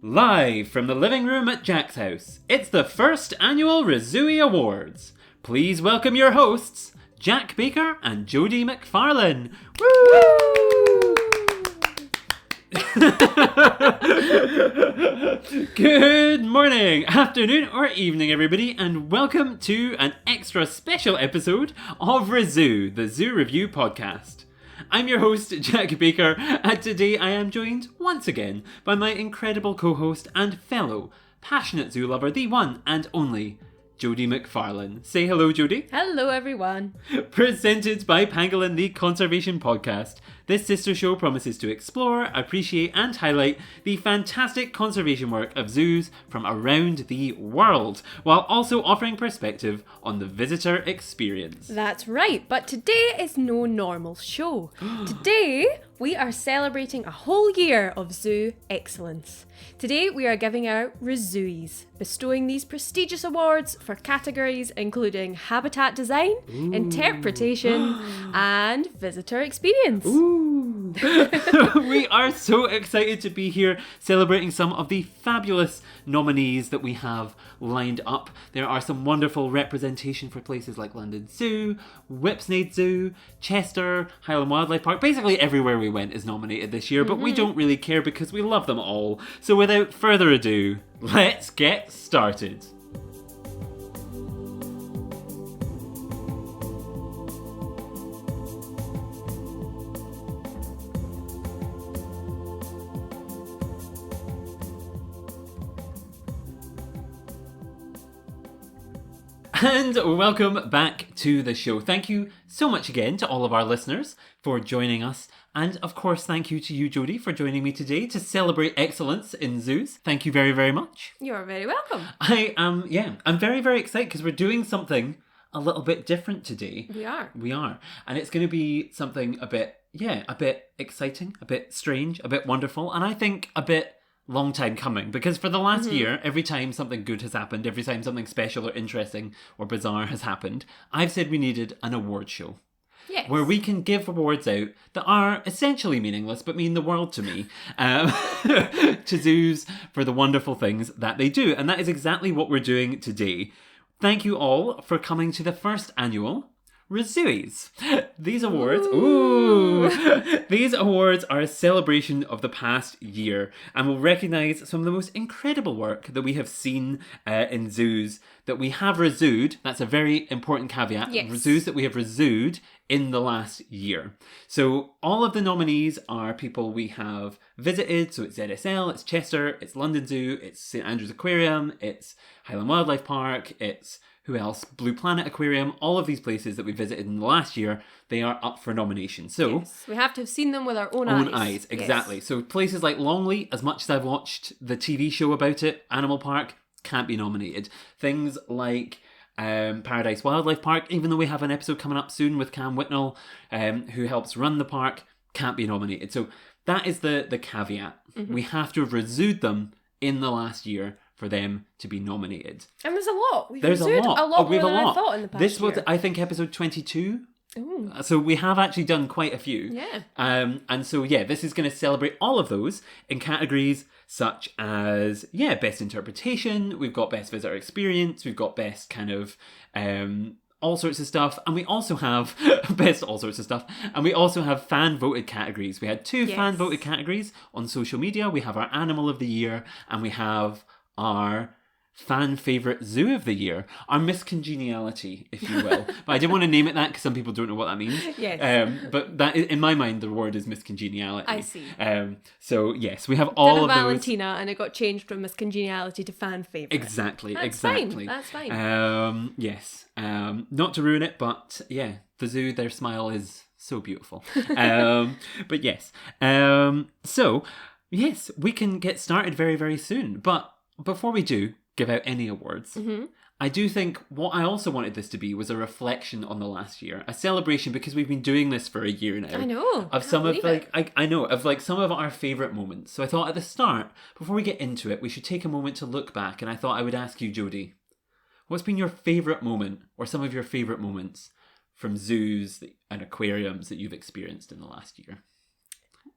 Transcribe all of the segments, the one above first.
Live from the living room at Jack's house, it's the first annual ReZOOie Awards. Please welcome your hosts, Jack Baker and Jodi McFarlane. Woo! Good morning, afternoon, or evening, everybody, and welcome to an extra special episode of ReZOO, the Zoo Review podcast. I'm your host, Jack Baker, and today I am joined once again by my incredible co-host and fellow passionate zoo lover, the one and only Jodi McFarlane. Say hello, Jodi. Hello, everyone. Presented by Pangolin, the Conservation Podcast. This sister show promises to explore, appreciate, and highlight the fantastic conservation work of zoos from around the world, while also offering perspective on the visitor experience. That's right, but today is no normal show. Today, we are celebrating a whole year of zoo excellence. Today, we are giving out ReZOOies, bestowing these prestigious awards for categories including habitat design, interpretation, and visitor experience. Ooh. We are so excited to be here celebrating some of the fabulous nominees that we have lined up. There are some wonderful representation for places like London Zoo, Whipsnade Zoo, Chester, Highland Wildlife Park. Basically everywhere we went is nominated this year, but we don't really care because we love them all. So without further ado, let's get started. And welcome back to the show. Thank you so much again to all of our listeners for joining us. And of course, thank you to you, Jodi, for joining me today to celebrate excellence in zoos. Thank you very, very much. You're very welcome. I'm very, very excited because we're doing something a little bit different today. We are. And it's going to be something a bit exciting, a bit strange, a bit wonderful, and I think a bit long time coming, because for the last year, every time something good has happened, every time something special or interesting or bizarre has happened, I've said we needed an award show. Yes. Where we can give awards out that are essentially meaningless but mean the world to me, to zoos for the wonderful things that they do. And that is exactly what we're doing today. Thank you all for coming to the first annual ReZOOies. These awards, these awards are a celebration of the past year and will recognise some of the most incredible work that we have seen in zoos that we have ReZOOed. That's a very important caveat. Yes. Zoos that we have ReZOOed in the last year. So all of the nominees are people we have visited. So it's ZSL, it's Chester, it's London Zoo, it's St Andrews Aquarium, it's Highland Wildlife Park, it's who else? Blue Planet Aquarium. All of these places that we visited in the last year, they are up for nomination. So yes, we have to have seen them with our own eyes. Exactly. Yes. So places like Longley, as much as I've watched the TV show about it, Animal Park, can't be nominated. Things like Paradise Wildlife Park, even though we have an episode coming up soon with Cam Whitnell, who helps run the park, can't be nominated. So that is the caveat. We have to have ReZOOed them in the last year for them to be nominated. And there's a lot. There's a lot. More than I thought in the past This was, year. I think, episode 22. Ooh. So we have actually done quite a few. Yeah. And so, this is going to celebrate all of those in categories such as, best interpretation, we've got best visitor experience, we've got best kind of all sorts of stuff, and we also have best all sorts of stuff, and we also have fan voted categories. We had two fan voted categories on social media. We have our Animal of the Year, and we have our fan favourite zoo of the year, our miscongeniality, if you will. But I didn't want to name it that because some people don't know what that means. Yes. But that, in my mind, the word is miscongeniality. I see. So yes, we have all of those. Valentina, and it got changed from miscongeniality to fan favourite. Exactly. That's fine. That's fine. Yes. Not to ruin it, but yeah, the zoo, their smile is so beautiful. But yes. So yes, we can get started very, very soon. But before we do give out any awards, I do think what I also wanted this to be was a reflection on the last year, a celebration, because we've been doing this for a year now. I know. Of some of I know of like some of our favourite moments. So I thought at the start, before we get into it, we should take a moment to look back, and I thought I would ask you, Jodi, what's been your favourite moment or some of your favourite moments from zoos and aquariums that you've experienced in the last year?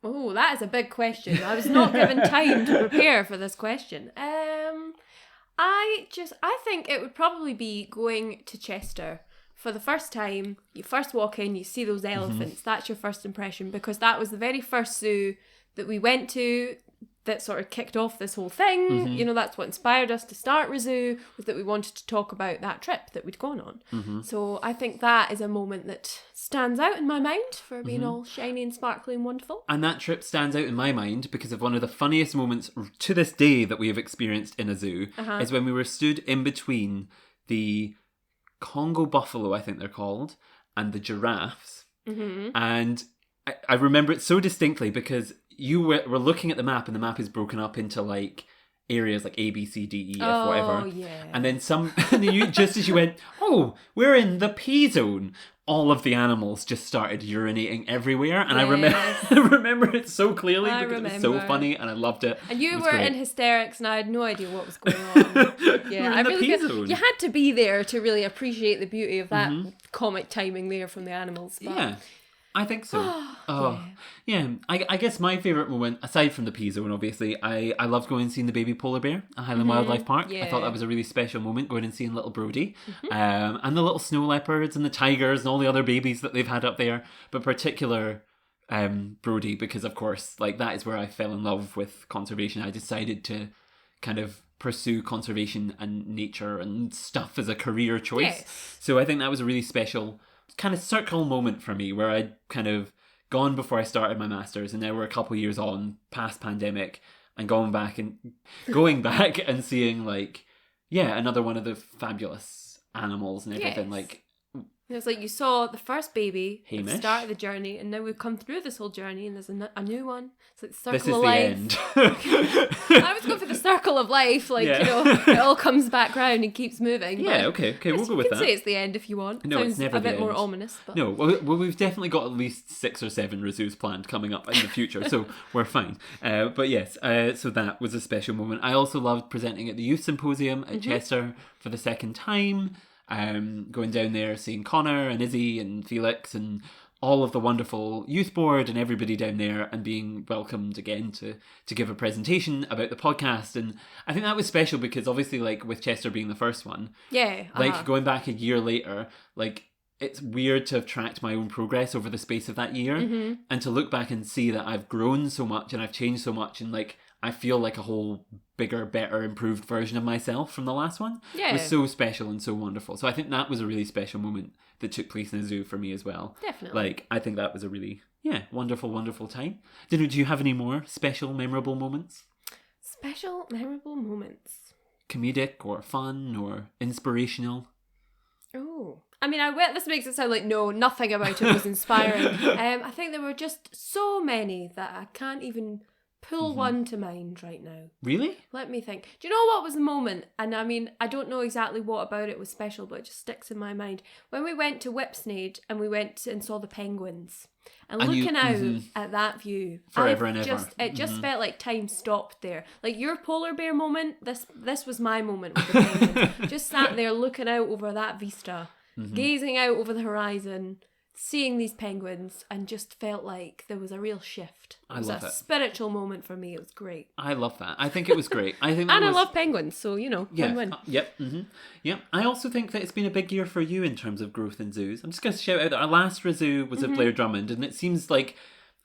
Oh, that is a big question. I was not given time to prepare for this question. I think it would probably be going to Chester for the first time. You first walk in, you see those elephants. That's your first impression, because that was the very first zoo that we went to that sort of kicked off this whole thing. You know, that's what inspired us to start ReZOO, was that we wanted to talk about that trip that we'd gone on. So I think that is a moment that stands out in my mind for being all shiny and sparkly and wonderful. And that trip stands out in my mind because of one of the funniest moments to this day that we have experienced in a zoo is when we were stood in between the Congo buffalo, I think they're called, and the giraffes. And I remember it so distinctly because you were looking at the map, and the map is broken up into like areas like A, B, C, D, E, F, whatever. Yeah. And then and then just as you went, oh, we're in the P zone, all of the animals just started urinating everywhere. And I remember it so clearly because it was so funny and I loved it. And you were great. In hysterics and I had no idea what was going on. Yeah, I really feel you had to be there to really appreciate the beauty of that comic timing there from the animals. But... Yeah. I think so. Yeah. I guess my favourite moment, aside from the P zone, obviously, I loved going and seeing the baby polar bear at Highland Wildlife Park. Yeah. I thought that was a really special moment, going and seeing little Brody, and the little snow leopards and the tigers and all the other babies that they've had up there, but particular Brody, because of course, like that is where I fell in love with conservation. I decided to kind of pursue conservation and nature and stuff as a career choice. Yes. So I think that was a really special kind of circle moment for me, where I'd kind of gone before I started my masters, and now we're a couple years on past pandemic, and going back and seeing like another one of the fabulous animals and everything. Like it was like you saw the first baby at Hamish. the start of the journey, and now we've come through this whole journey, and there's a new one. It's like the circle this is of the life. end. I was going for the circle of life, like you know, it all comes back round and keeps moving. Yeah, okay, we'll go with that. You can say it's the end if you want. No, Sounds it's never a bit the more end. ominous. But... No, well, we've definitely got at least 6 or 7 ReZOOs planned coming up in the future, so we're fine. But yes, so that was a special moment. I also loved presenting at the Youth Symposium at Chester for the second time. Going down there, seeing Connor and Izzy and Felix and all of the wonderful youth board and everybody down there, and being welcomed again to give a presentation about the podcast. And I think that was special because obviously, like with Chester being the first one, like going back a year later, like it's weird to have tracked my own progress over the space of that year and to look back and see that I've grown so much and I've changed so much, and like I feel like a whole bigger, better, improved version of myself from the last one. Yeah. It was so special and so wonderful. So I think that was a really special moment that took place in a zoo for me as well. Definitely. Like, I think that was a really, wonderful, wonderful time. Do you have any more special, memorable moments? Special, memorable moments. Comedic or fun or inspirational? Oh. I mean, this makes it sound like nothing about it was inspiring. I think there were just so many that I can't even pull one to mind right now. Really? Let me think. Do you know what was the moment? And I mean, I don't know exactly what about it was special, but it just sticks in my mind. When we went to Whipsnade and we went and saw the penguins. And looking out at that view, forever and ever. It just felt like time stopped there. Like your polar bear moment, this was my moment with the penguins. Just sat there looking out over that vista, gazing out over the horizon, seeing these penguins, and just felt like there was a real shift. It was a spiritual moment for me. It was great. I love that. I think it was great. I think I love penguins, so win-win. Yep. Yep. I also think that it's been a big year for you in terms of growth in zoos. I'm just going to shout out that our last ReZOO was at Blair Drummond, and it seems like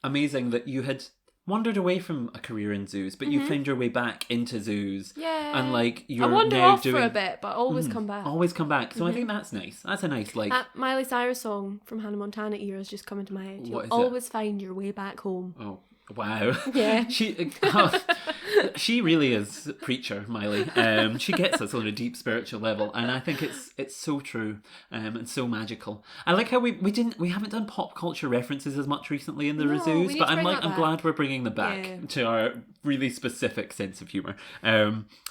amazing that you had wandered away from a career in zoos, but you found your way back into zoos. Yeah. And like you're I wander now off for a bit, but always come back. Always come back. So I think that's nice. That's a nice like. That Miley Cyrus song from Hannah Montana era has just come into my head. You'll What is always find your way back home. Oh. Wow. Yeah. She really is a preacher, Miley. She gets us on a deep spiritual level, and I think it's so true and so magical. I like how we haven't done pop culture references as much recently in the ReZOOs, but I'm glad we're bringing them back to our really specific sense of humour.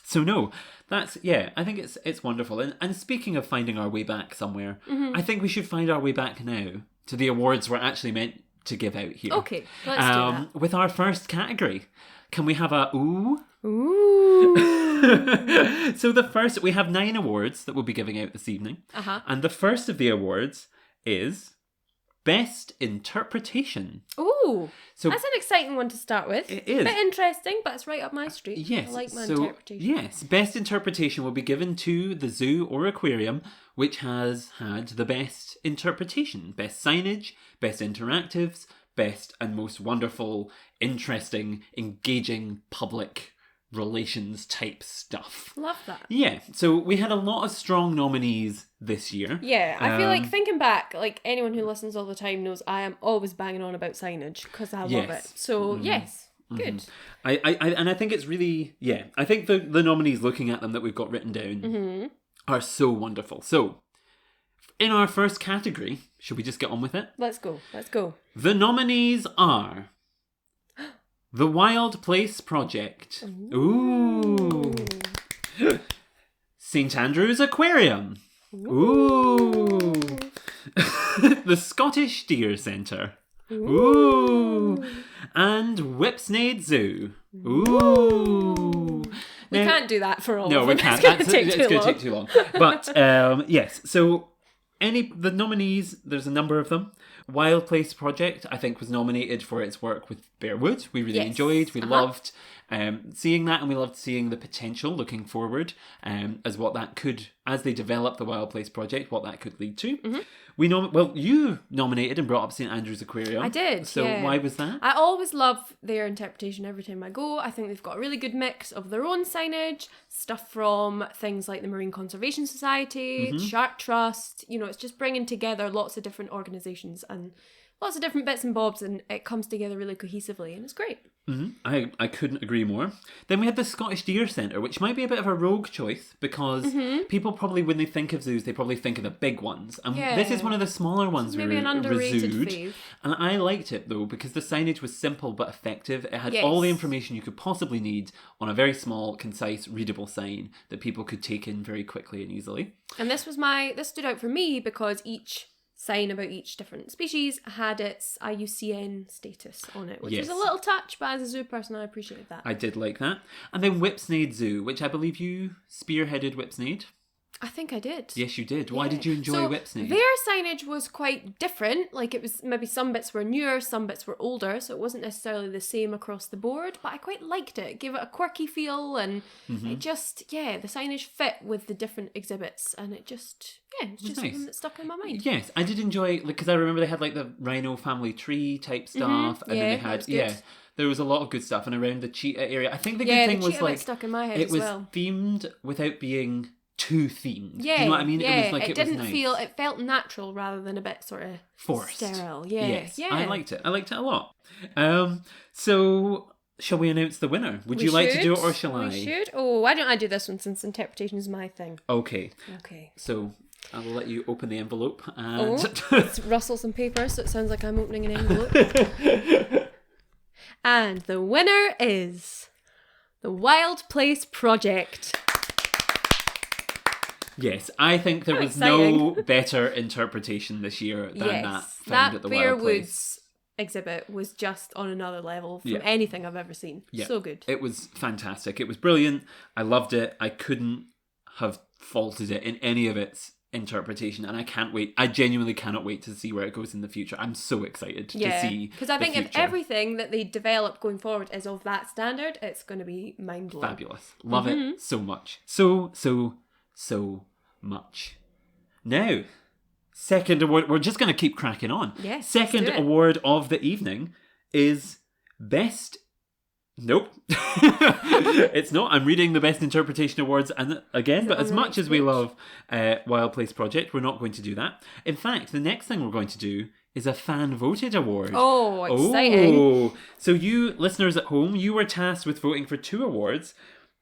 So no, that's I think it's wonderful. And speaking of finding our way back somewhere, I think we should find our way back now to the awards we're actually meant to give out here. Okay, let's do that. With our first category. Can we have a ooh? Ooh. So we have 9 awards that we'll be giving out this evening. Uh-huh. And the first of the awards is Best Interpretation. Ooh, So that's an exciting one to start with. It is. A bit interesting, but it's right up my street. Yes. I like my so, interpretation. yes, Best Interpretation will be given to the zoo or aquarium which has had the best interpretation. Best signage, best interactives, best and most wonderful, interesting, engaging public relations type stuff. Love that. Yeah, so we had a lot of strong nominees this year. Yeah, I feel like thinking back, like anyone who listens all the time knows I am always banging on about signage because I love it. So yes, good. I think it's really, I think the nominees, looking at them that we've got written down, are so wonderful. So, in our first category, should we just get on with it? Let's go. The nominees are The Wild Place Project. Ooh. St. Andrew's Aquarium. Ooh. The Scottish Deer Centre. Ooh. And Whipsnade Zoo. Ooh. We can't do that for all No, of we them. can't. It's going It's to take too long. But yes, so the nominees, there's a number of them. Wild Place Project, I think, was nominated for its work with Bearwood. We really enjoyed. We loved seeing that, and we loved seeing the potential looking forward as what that could, as they develop the Wild Place Project, what that could lead to. You nominated and brought up St. Andrew's Aquarium. I did. So why was that? I always love their interpretation every time I go. I think they've got a really good mix of their own signage, stuff from things like the Marine Conservation Society, Shark Trust. You know, it's just bringing together lots of different organisations and lots of different bits and bobs, and it comes together really cohesively, and it's great. I couldn't agree more. Then we had the Scottish Deer Centre, which might be a bit of a rogue choice because people probably, when they think of zoos, they probably think of the big ones. And this is one of the smaller ones Maybe an underrated ReZOOed. fave. And I liked it though because the signage was simple but effective. It had all the information you could possibly need on a very small, concise, readable sign that people could take in very quickly and easily. And this stood out for me because each sign about each different species had its IUCN status on it, which was a little touch, but as a zoo person I appreciated that. I did like that. And then Whipsnade Zoo, which I believe you spearheaded Whipsnade. I think I did. Yes, you did. Why did you enjoy Whipsnade? Their signage was quite different. Like, it was maybe some bits were newer, some bits were older, so it wasn't necessarily the same across the board, but I quite liked it. It gave it a quirky feel, and it just, the signage fit with the different exhibits, and it just, it's just something that stuck in my mind. Yes, I did enjoy, because I remember they had like the rhino family tree type stuff, and then they had, there was a lot of good stuff, and around the cheetah area. I think the good thing was like, stuck in my head it was well. themed without being too themed. Yeah, you know what I mean? Yeah, it was like it didn't was nice. feel. It felt natural rather than a bit sort of forced, sterile. Yeah, yes, I liked it. I liked it a lot. So shall we announce the winner? Would you like to do it, or shall I? We should. Oh, why don't I do this one since interpretation is my thing? Okay. Okay. So I will let you open the envelope and let's rustle some paper so it sounds like I'm opening an envelope. And the winner is the Wild Place Project. Yes, I think there was no better interpretation this year than that found at the Wild Place. Exhibit was just on another level from anything I've ever seen. Yeah. So good. It was fantastic. It was brilliant. I loved it. I couldn't have faulted it in any of its interpretation, and I can't wait. I genuinely cannot wait to see where it goes in the future. I'm so excited to see. Because I think if everything that they develop going forward is of that standard, it's going to be mind blowing. Fabulous. Love it so much. So much. Now, second award. We're just going to keep cracking on. Yes. Second award of the evening is Best. Nope. It's not. I'm reading the Best Interpretation Awards and again, but as much as we love Wild Place Project, we're not going to do that. In fact, the next thing we're going to do is a fan voted award. Oh, exciting. Oh. So you listeners at home, you were tasked with voting for 2 awards.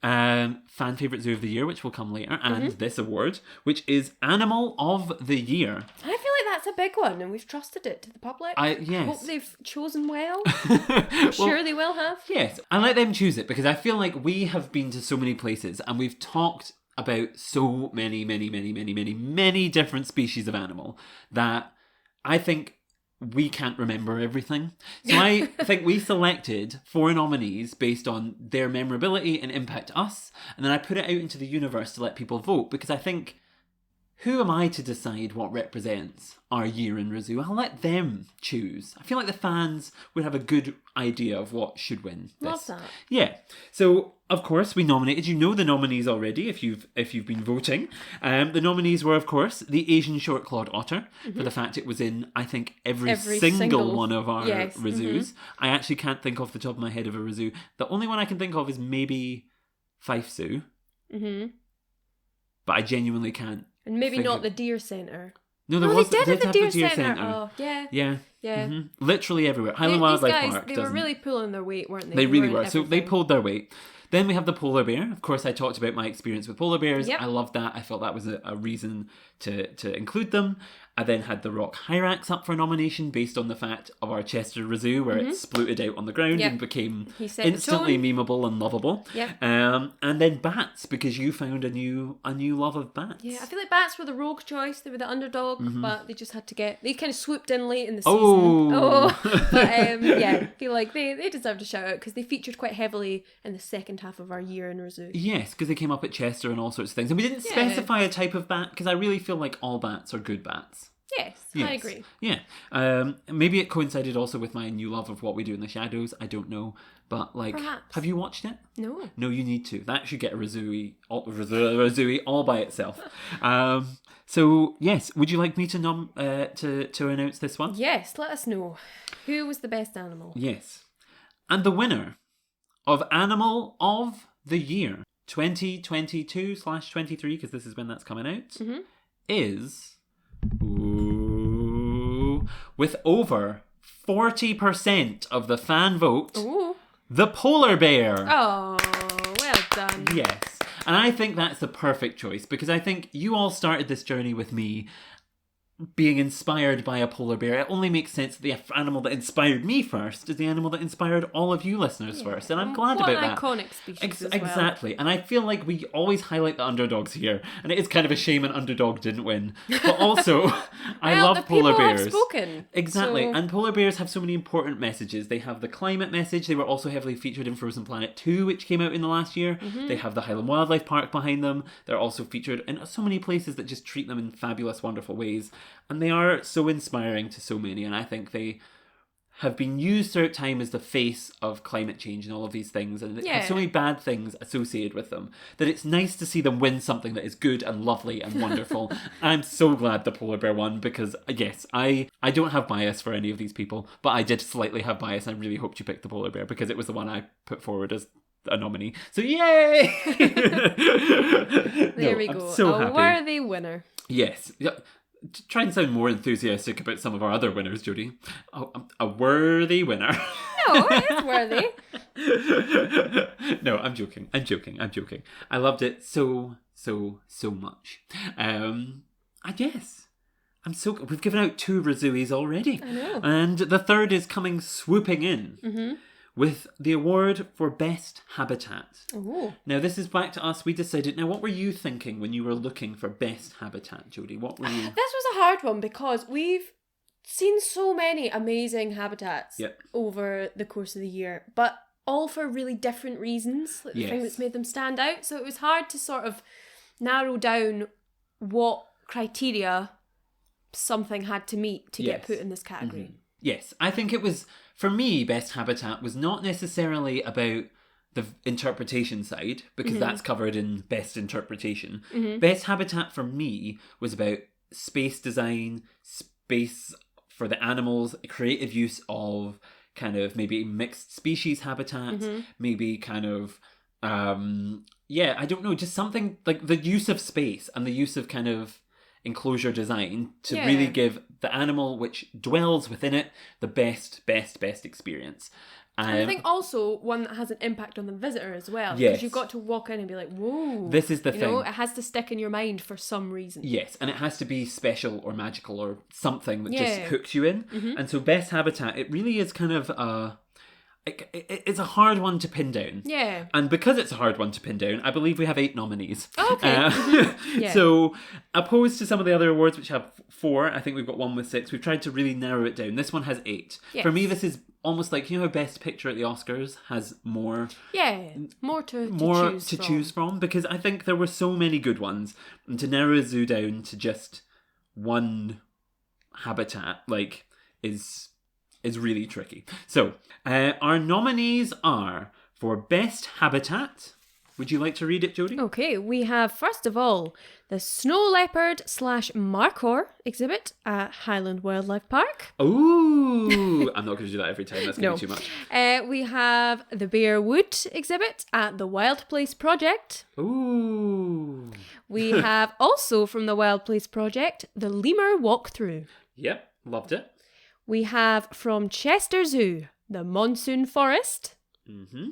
Fan Favourite Zoo of the Year, which will come later, and this award, which is Animal of the Year. I feel like that's a big one, and we've trusted it to the public. Yes. Hope they've chosen well. I'm sure they will have. Yes, I let them choose it, because I feel like we have been to so many places, and we've talked about so many different species of animal, that I think we can't remember everything. So I think we selected 4 nominees based on their memorability and impact to us, and then I put it out into the universe to let people vote, because I think who am I to decide what represents our year in ReZOO? I'll let them choose. I feel like the fans would have a good idea of what should win this. Love that. Yeah. So, of course, we nominated. You know the nominees already if you've been voting. The nominees were, of course, the Asian short-clawed otter, for the fact it was in, I think, every single one of our ReZOOs. I actually can't think off the top of my head of a ReZOO. The only one I can think of is maybe Fife Zoo. But I genuinely can't. And maybe not the Deer Centre. No, they did at the Deer Centre. Oh, yeah. Yeah. Yeah. Literally everywhere. Highland Wildlife Park. They were really pulling their weight, weren't they? They really were. So they pulled their weight. Then we have the polar bear. Of course, I talked about my experience with polar bears. Yep. I loved that. I felt that was a reason to include them. I then had the rock hyrax up for nomination based on the fact of our Chester ReZOO, where it splooted out on the ground and became instantly memeable and lovable. Yep. And then bats, because you found a new love of bats. Yeah, I feel like bats were the rogue choice. They were the underdog, but they just had to they kind of swooped in late in the season. But I feel like they deserved a shout out because they featured quite heavily in the second half of our year in ReZOO. Yes, because they came up at Chester and all sorts of things. And we didn't specify a type of bat, because I really feel like all bats are good bats. Yes, I agree. Yeah. Maybe it coincided also with my new love of What We Do in the Shadows. I don't know. But, Perhaps. Have you watched it? No. No, you need to. That should get a ReZOOie all by itself. So, yes, would you like me to announce this one? Yes, let us know. Who was the best animal? Yes. And the winner of Animal of the Year 2022/23, because this is when that's coming out, is... with over 40% of the fan vote, the polar bear. Oh, well done. Yes. And I think that's the perfect choice, because I think you all started this journey with me being inspired by a polar bear. It only makes sense that the animal that inspired me first is the animal that inspired all of you listeners first. And I'm glad about that. What an iconic species as well. Exactly. And I feel like we always highlight the underdogs here. And it is kind of a shame an underdog didn't win. But also, I love polar bears. Have spoken. Exactly. So... And polar bears have so many important messages. They have the climate message. They were also heavily featured in Frozen Planet 2, which came out in the last year. They have the Highland Wildlife Park behind them. They're also featured in so many places that just treat them in fabulous, wonderful ways. And they are so inspiring to so many, and I think they have been used throughout time as the face of climate change and all of these things, and they have so many bad things associated with them that it's nice to see them win something that is good and lovely and wonderful. I'm so glad the polar bear won, because yes, I don't have bias for any of these people, but I did slightly have bias. I really hoped you picked the polar bear because it was the one I put forward as a nominee. So yay! There we go. I'm so happy. A worthy winner. Yes. Try and sound more enthusiastic about some of our other winners, Jodi. Oh, a worthy winner. No, it's worthy. No, I'm joking. I loved it so much. I guess. We've given out 2 ReZooies already. I know. And the third is coming swooping in. With the award for Best Habitat. Ooh. Now, this is back to us. We decided... Now, what were you thinking when you were looking for Best Habitat, Jodi? What were you... This was a hard one because we've seen so many amazing habitats over the course of the year, but all for really different reasons. Like the thing that's made them stand out. So it was hard to sort of narrow down what criteria something had to meet to get put in this category. Yes, I think it was... For me, Best Habitat was not necessarily about the interpretation side, because that's covered in Best Interpretation. Best Habitat for me was about space design, space for the animals, creative use of kind of maybe mixed species habitats, maybe kind of, I don't know, just something like the use of space and the use of kind of enclosure design to really give the animal which dwells within it the best experience. And I think also one that has an impact on the visitor as well. Because you've got to walk in and be like, whoa. This is the thing. You know, it has to stick in your mind for some reason. Yes, and it has to be special or magical or something that just hooks you in. And so Best Habitat, it really is kind of it's a hard one to pin down. Yeah. And because it's a hard one to pin down, I believe we have 8 nominees. Oh, okay. Yeah. So, opposed to some of the other awards, which have 4, I think we've got one with 6, we've tried to really narrow it down. This one has 8. Yes. For me, this is almost like, you know how Best Picture at the Oscars has more... Yeah, more to choose from. Because I think there were so many good ones. And to narrow a zoo down to just one habitat, like, is really tricky. So, our nominees are for Best Habitat. Would you like to read it, Jodi? Okay, we have, first of all, the Snow Leopard / Markhor exhibit at Highland Wildlife Park. Ooh! I'm not going to do that every time. That's going to be too much. We have the Bear Wood exhibit at the Wild Place Project. Ooh! We have also from the Wild Place Project, the Lemur Walkthrough. Yep, loved it. We have from Chester Zoo, the Monsoon Forest. Mm-hmm.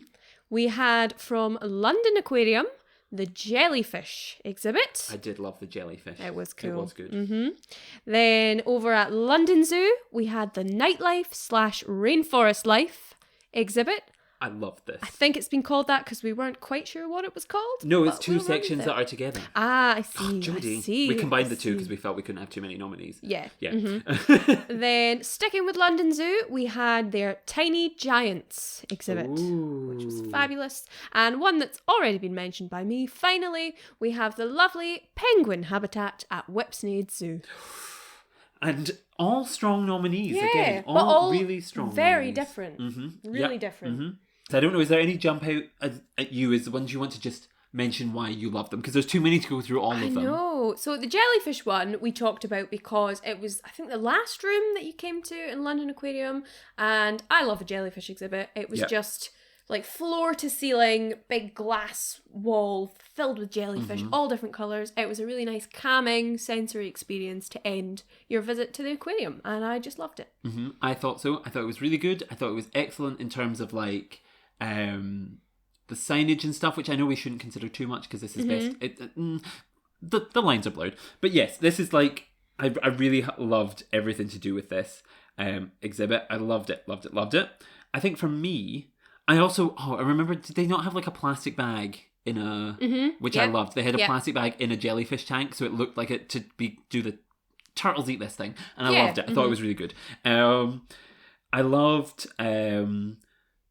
We had from London Aquarium, the Jellyfish exhibit. I did love the jellyfish. It was cool. It was good. Mm-hmm. Then over at London Zoo, we had the Nightlife / Rainforest Life exhibit. I loved this. I think it's been called that because we weren't quite sure what it was called. No, it's 2 sections that are together. Ah, I see. Oh, Jodi. I see. We combined the 2 because we felt we couldn't have too many nominees. Yeah. Yeah. Mm-hmm. Then, sticking with London Zoo, we had their Tiny Giants exhibit, which was fabulous. And one that's already been mentioned by me, finally, we have the lovely penguin habitat at Whipsnade Zoo. And all strong nominees, Yeah, again. but all really strong very nominees. different. Mm-hmm. Really different. Mm-hmm. So I don't know, is there any jump out at you as the ones you want to just mention why you love them? Because there's too many to go through all of them. I know. So the jellyfish one we talked about because it was, I think, the last room that you came to in London Aquarium. And I love the jellyfish exhibit. It was just like floor to ceiling, big glass wall filled with jellyfish, all different colours. It was a really nice calming sensory experience to end your visit to the aquarium. And I just loved it. Mm-hmm. I thought so. I thought it was really good. I thought it was excellent in terms of like... the signage and stuff, which I know we shouldn't consider too much because this is best. The lines are blurred, but yes, this is like I really loved everything to do with this exhibit. I loved it. I think for me, I also I remember, did they not have like a plastic bag in a which I loved. They had a plastic bag in a jellyfish tank, so it looked like it to do the turtles eat this thing, and I loved it. I thought it was really good. I loved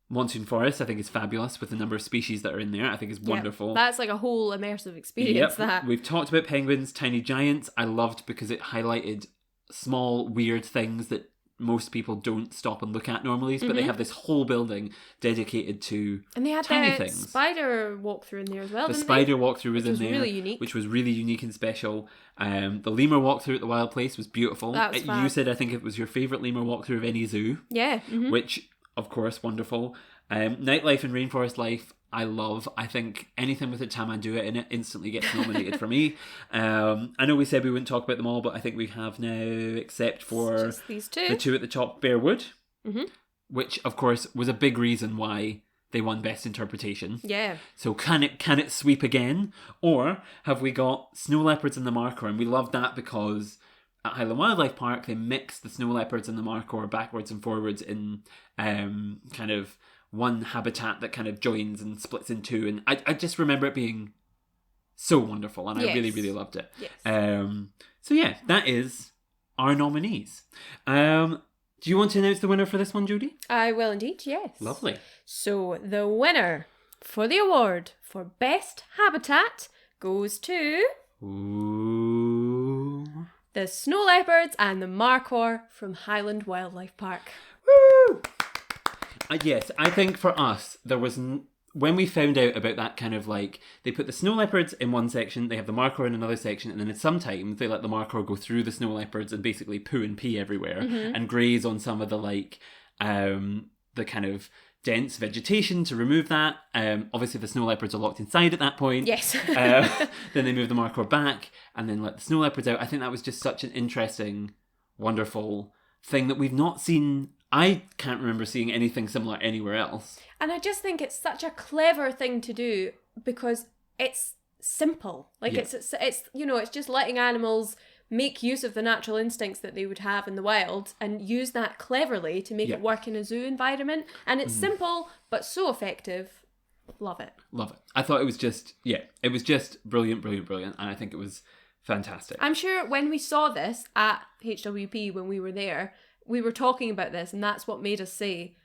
Monsoon Forest. I think is fabulous with the number of species that are in there. I think is wonderful. That's like a whole immersive experience. That we've talked about penguins, Tiny Giants. I loved because it highlighted small weird things that most people don't stop and look at normally, but they have this whole building dedicated to and they had tiny the things. Spider walkthrough in there as well. The didn't spider they? walkthrough was in there, really unique. which was really unique and special. The lemur walkthrough at the Wild Place was beautiful. That was fab. You said I think it was your favourite lemur walkthrough of any zoo. Yeah. Which, of course, wonderful. Nightlife and Rainforest Life, I love. I think anything with a Tamandua in it instantly gets nominated for me. I know we said we wouldn't talk about them all, but I think we have now, except for just these two. The 2 at the top, Bear Wood, which, of course, was a big reason why they won Best Interpretation. Yeah. So can it sweep again? Or have we got Snow Leopards and the Markhor? And we love that because at Highland Wildlife Park, they mix the snow leopards and the markhor backwards and forwards in kind of one habitat that kind of joins and splits in 2. And I just remember it being so wonderful, and I really, really loved it. Yes. So yeah, that is our nominees. Do you want to announce the winner for this one, Jodi? I will indeed, yes. Lovely. So the winner for the award for Best Habitat goes to... Ooh... the Snow Leopards and the Markhor from Highland Wildlife Park. Woo! Yes, I think for us, there was... when we found out about that kind of like... They put the snow leopards in one section, they have the markhor in another section, and then sometimes they let the markhor go through the snow leopards and basically poo and pee everywhere and graze on some of the like... the kind of dense vegetation to remove that. Obviously, the snow leopards are locked inside at that point. Yes. Then they move the markhor back and then let the snow leopards out. I think that was just such an interesting, wonderful thing that we've not seen. I can't remember seeing anything similar anywhere else. And I just think it's such a clever thing to do because it's simple. Like it's you know, it's just letting animals make use of the natural instincts that they would have in the wild and use that cleverly to make it work in a zoo environment. And it's simple, but so effective. Love it. Love it. I thought it was just, it was just brilliant, brilliant, brilliant. And I think it was fantastic. I'm sure when we saw this at HWP, when we were there, we were talking about this, and that's what made us say,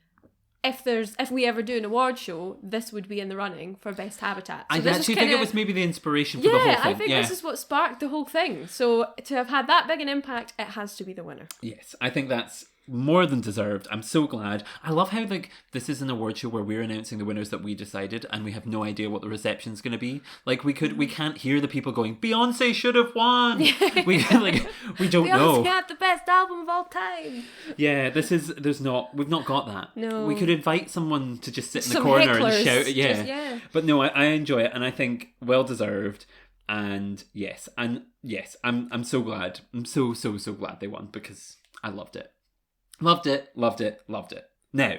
if we ever do an award show, this would be in the running for best habitat. So I actually think it was maybe the inspiration for the whole thing. I think this is what sparked the whole thing. So to have had that big an impact, it has to be the winner. Yes, I think that's more than deserved. I'm so glad. I love how this is an award show where we're announcing the winners that we decided, and we have no idea what the reception's going to be. Like we can't hear the people going, Beyonce should have won. we don't know. Beyonce had the best album of all time. Yeah, we've not got that. No. We could invite someone to just sit in the Some corner hecklers, and shout. yeah. But no, I enjoy it, and I think well deserved. And yes, I'm so glad. I'm so glad they won, because I loved it. Loved it, loved it, loved it. Now,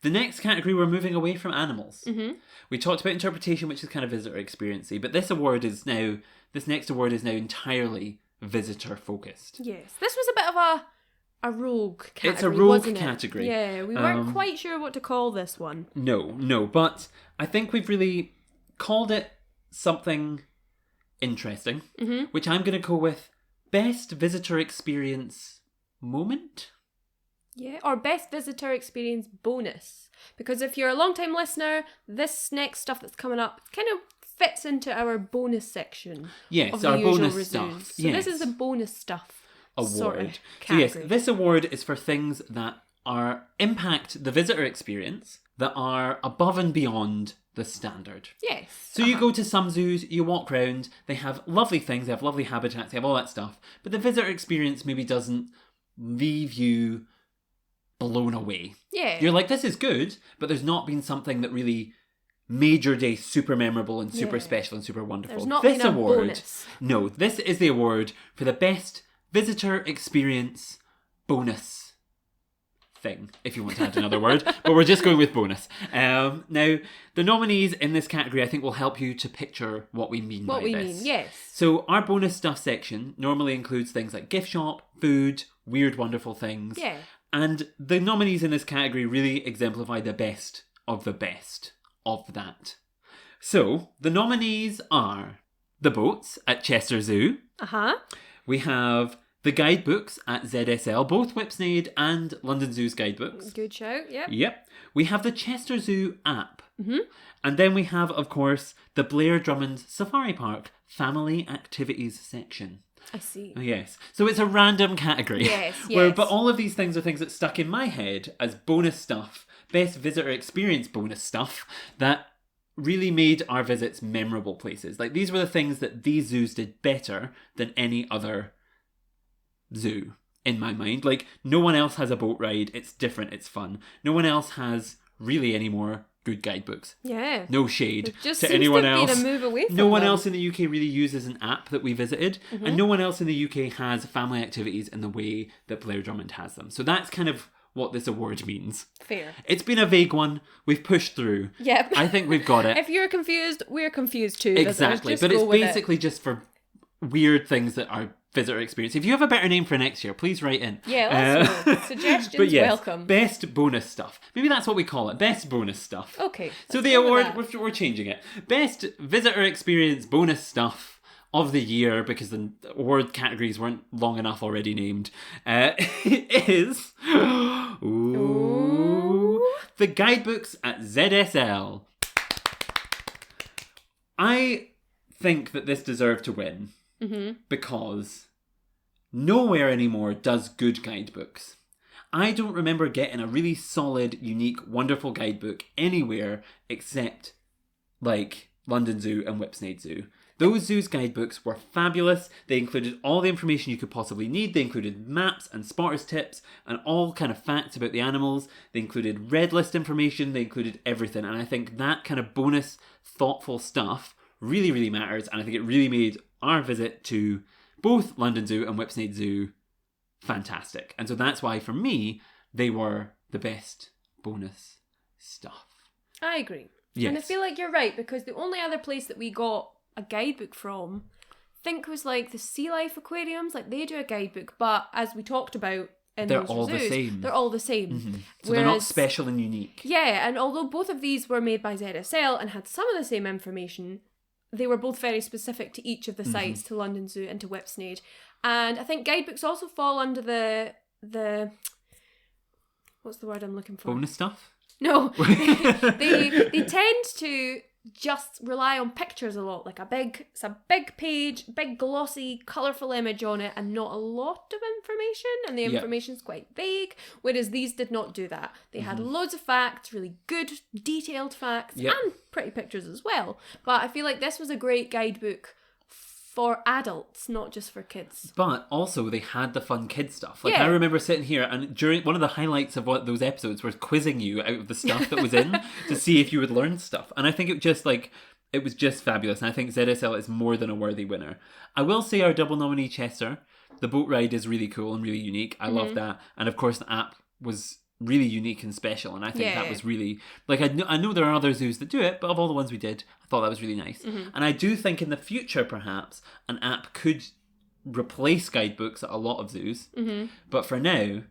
the next category, we're moving away from animals. Mm-hmm. We talked about interpretation, which is kind of visitor experience-y, but this next award is now entirely visitor focused. Yes, this was a bit of a rogue category. It's a rogue wasn't category. It? Yeah, we weren't quite sure what to call this one. No, but I think we've really called it something interesting, which I'm going to go with best visitor experience moment. Yeah, or best visitor experience bonus. Because if you're a long-time listener, this next stuff that's coming up kind of fits into our bonus section. Yes, of the our usual bonus ReZOOs. stuff. So Yes. this is a bonus stuff Award. sort of So yes, category. this award is for things that impact the visitor experience, that are above and beyond the standard. Yes. So you go to some zoos, you walk around, they have lovely things, they have lovely habitats, they have all that stuff, but the visitor experience maybe doesn't leave you blown away. Yeah. You're like, this is good, but there's not been something that really made your day super memorable and super special and super wonderful. There's not this been a award, bonus. No, this is the award for the best visitor experience bonus thing, if you want to add another word, but we're just going with bonus. Now, the nominees in this category, I think, will help you to picture what we mean by this. What we mean, yes. So our bonus stuff section normally includes things like gift shop, food, weird, wonderful things. Yeah. And the nominees in this category really exemplify the best of that. So, the nominees are the boats at Chester Zoo. Uh-huh. We have the guidebooks at ZSL, both Whipsnade and London Zoo's guidebooks. Good shout, yep. Yep. We have the Chester Zoo app. Mm-hmm. And then we have, of course, the Blair Drummond Safari Park Family Activities section. I see. Yes. So it's a random category. Yes, But all of these things are things that stuck in my head as bonus stuff, best visitor experience bonus stuff, that really made our visits memorable places. Like, these were the things that these zoos did better than any other zoo, in my mind. Like, no one else has a boat ride. It's different. It's fun. No one else has really any more good guidebooks. Yeah. No shade It just to seems anyone to have else. been a move away from No one them. else in the UK really uses an app that we visited, and no one else in the UK has family activities in the way that Blair Drummond has them. So that's kind of what this award means. Fair. It's been a vague one. We've pushed through. Yep. I think we've got it. If you're confused, we're confused too. Exactly. Just But go it's with basically just for weird things that are visitor experience. If you have a better name for next year, please write in. Yeah, let's know. Suggestions but yes, welcome. Best bonus stuff. Maybe that's what we call it. Best bonus stuff. Okay. So let's the go with award, that. we're changing it. Best visitor experience bonus stuff of the year, because the award categories weren't long enough already named, is the guidebooks at ZSL. I think that this deserved to win because nowhere anymore does good guidebooks. I don't remember getting a really solid, unique, wonderful guidebook anywhere except like London Zoo and Whipsnade Zoo. Those zoos' guidebooks were fabulous. They included all the information you could possibly need. They included maps and spotters tips and all kind of facts about the animals. They included red list information. They included everything. And I think that kind of bonus, thoughtful stuff really, really matters. And I think it really made our visit to both London Zoo and Whipsnade Zoo fantastic. And so that's why, for me, they were the best bonus stuff. I agree. Yes. And I feel like you're right, because the only other place that we got a guidebook from think was like the Sea Life Aquariums, like they do a guidebook, but as we talked about in They're those all the ReZOOs, same. they're all the same. Mm-hmm. So they're not special and unique. Yeah, and although both of these were made by ZSL and had some of the same information, they were both very specific to each of the sites, to London Zoo and to Whipsnade. And I think guidebooks also fall under the what's the word I'm looking for? Bonus stuff? No, they tend to just rely on pictures a lot, like it's a big page, big glossy, colourful image on it, and not a lot of information, and the information's quite vague, whereas these did not do that. They had loads of facts, really good, detailed facts, and pretty pictures as well. But I feel like this was a great guidebook for adults, not just for kids. But also they had the fun kid stuff. Like I remember sitting here and during one of the highlights of those episodes was quizzing you out of the stuff that was in to see if you would learn stuff. And I think it was just fabulous. And I think ZSL is more than a worthy winner. I will say our double nominee Chester, the boat ride is really cool and really unique. I love that. And of course the app was really unique and special, and I think that was really like I know there are other zoos that do it, but of all the ones we did, I thought that was really nice. And I do think in the future perhaps an app could replace guidebooks at a lot of zoos, but for now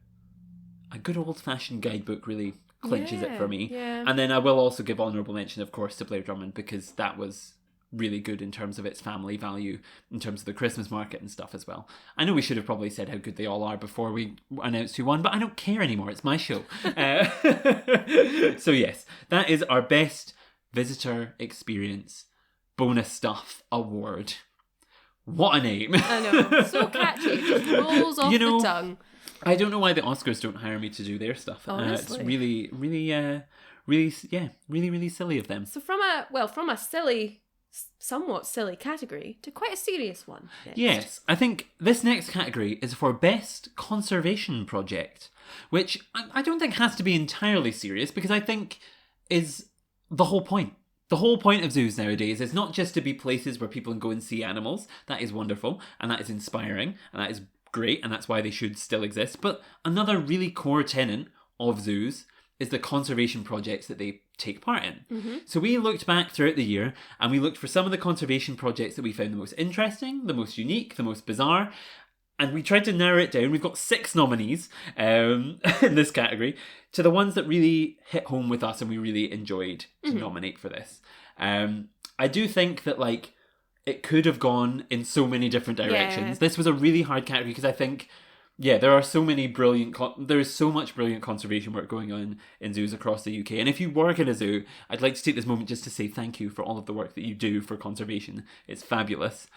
a good old-fashioned guidebook really clinches it for me. And then I will also give honourable mention of course to Blair Drummond, because that was really good in terms of its family value, in terms of the Christmas market and stuff as well. I know we should have probably said how good they all are before we announced who won, but I don't care anymore. It's my show. So yes, that is our best visitor experience bonus stuff award. What a name. I know. So catchy. It just rolls off the tongue. I don't know why the Oscars don't hire me to do their stuff. It's really, really silly of them. So from a somewhat silly category to quite a serious one next. Yes, I think this next category is for Best Conservation Project, which I don't think has to be entirely serious, because I think is the whole point. The whole point of zoos nowadays is not just to be places where people can go and see animals. That is wonderful, and that is inspiring, and that is great, and that's why they should still exist. But another really core tenet of zoos is the conservation projects that they take part in. So we looked back throughout the year and we looked for some of the conservation projects that we found the most interesting, the most unique, the most bizarre, and we tried to narrow it down. We've got 6 nominees in this category to the ones that really hit home with us and we really enjoyed to nominate for this. I do think that it could have gone in so many different directions. This was a really hard category because I think there are so many there's so much brilliant conservation work going on in zoos across the UK. And if you work in a zoo, I'd like to take this moment just to say thank you for all of the work that you do for conservation. It's fabulous.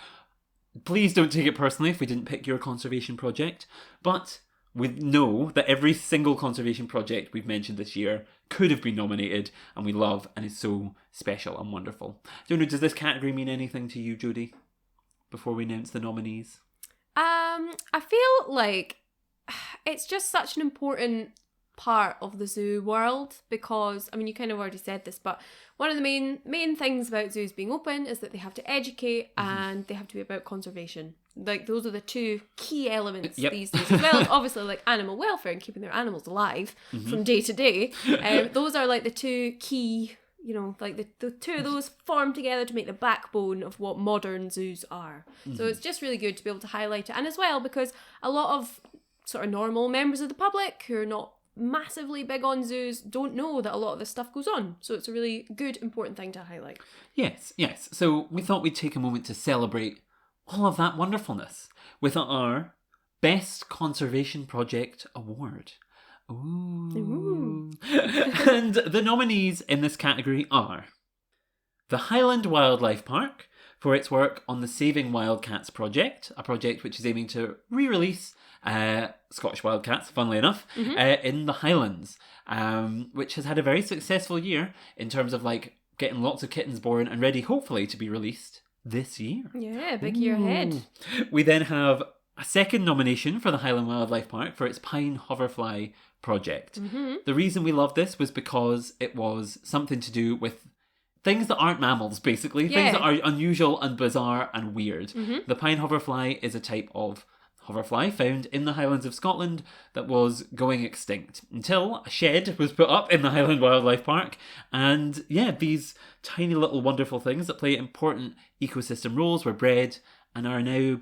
Please don't take it personally if we didn't pick your conservation project, but we know that every single conservation project we've mentioned this year could have been nominated and we love and is so special and wonderful. Don't know, does this category mean anything to you, Jodi, before we announce the nominees? I feel like it's just such an important part of the zoo world because, I mean, you kind of already said this, but one of the main things about zoos being open is that they have to educate and they have to be about conservation. Like, those are the 2 key elements these days, as well as obviously animal welfare and keeping their animals alive from day to day. Those are the 2 key, the 2 of those form together to make the backbone of what modern zoos are. So it's just really good to be able to highlight it. And as well, because a lot of sort of normal members of the public who are not massively big on zoos don't know that a lot of this stuff goes on. So it's a really good, important thing to highlight. Yes. So we thought we'd take a moment to celebrate all of that wonderfulness with our Best Conservation Project Award. Ooh. And the nominees in this category are the Highland Wildlife Park for its work on the Saving Wildcats project, a project which is aiming to re-release Scottish wildcats, funnily enough, in the Highlands, which has had a very successful year in terms of getting lots of kittens born and ready, hopefully, to be released this year. Yeah, big year ahead. We then have a second nomination for the Highland Wildlife Park for its Pine Hoverfly project. The reason we loved this was because it was something to do with things that aren't mammals, basically. Things that are unusual and bizarre and weird. The pine hoverfly is a type of hoverfly found in the Highlands of Scotland that was going extinct until a shed was put up in the Highland Wildlife Park. And yeah, these tiny little wonderful things that play important ecosystem roles were bred and are now,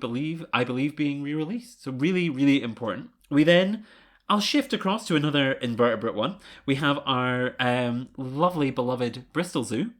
I believe, being re-released. So really, really important. I'll shift across to another invertebrate one. We have our lovely, beloved Bristol Zoo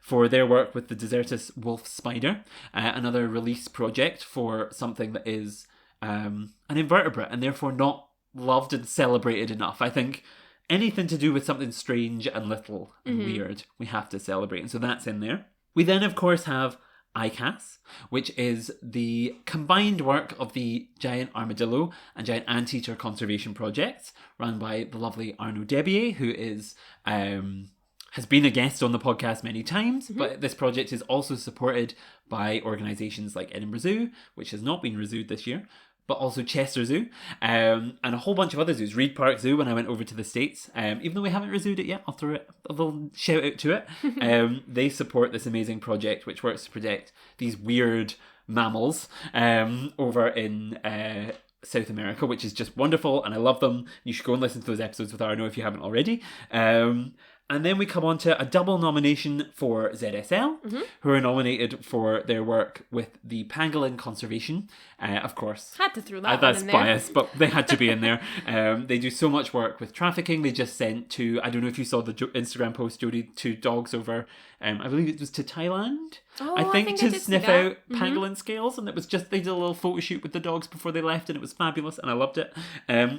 for their work with the Desertus wolf spider, another release project for something that is an invertebrate and therefore not loved and celebrated enough. I think anything to do with something strange and little and weird, we have to celebrate. And so that's in there. We then, of course, have ICAS, which is the combined work of the giant armadillo and giant anteater conservation projects run by the lovely Arnaud Debier, who is has been a guest on the podcast many times, but this project is also supported by organisations like Edinburgh Zoo, which has not been ReZooed this year, but also Chester Zoo, and a whole bunch of other zoos. Reed Park Zoo when I went over to the States. Even though we haven't ReZooed it yet, I'll throw a little shout out to it. They support this amazing project which works to protect these weird mammals over in South America, which is just wonderful, and I love them. You should go and listen to those episodes with Arno if you haven't already. And then we come on to a double nomination for ZSL, who are nominated for their work with the pangolin conservation. Of course. Had to throw that that's one in there. bias, but they had to be in there. They do so much work with trafficking. They just sent I don't know if you saw the Instagram post, Jodi, 2 dogs over, I believe it was to Thailand, I think to sniff out pangolin scales. And it was just, they did a little photo shoot with the dogs before they left and it was fabulous and I loved it.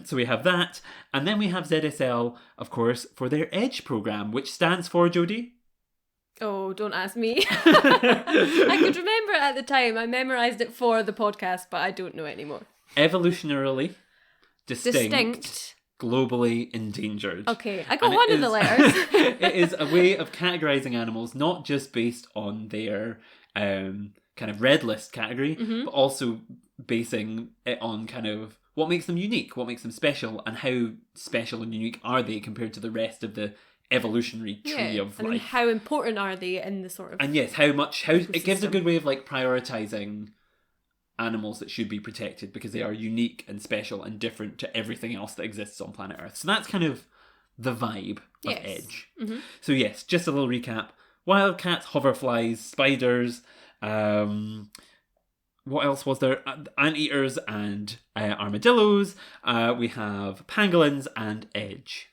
So we have that. And then we have ZSL, of course, for their EDGE programme, which stands for, Jodi? Oh, don't ask me. I could remember it at the time. I memorised it for the podcast, but I don't know it anymore. Evolutionarily distinct. Globally endangered. Okay, I got one of the letters. It is a way of categorising animals, not just based on their kind of red list category, but also basing it on kind of what makes them unique, what makes them special, and how special and unique are they compared to the rest of the evolutionary tree of life. And how important are they in the sort of... And yes, how it gives a good way of like prioritising animals that should be protected because they are unique and special and different to everything else that exists on planet Earth. So that's kind of the vibe of EDGE. So yes, just a little recap. Wildcats, hoverflies, spiders, what else was there? Anteaters and armadillos. We have pangolins and EDGE.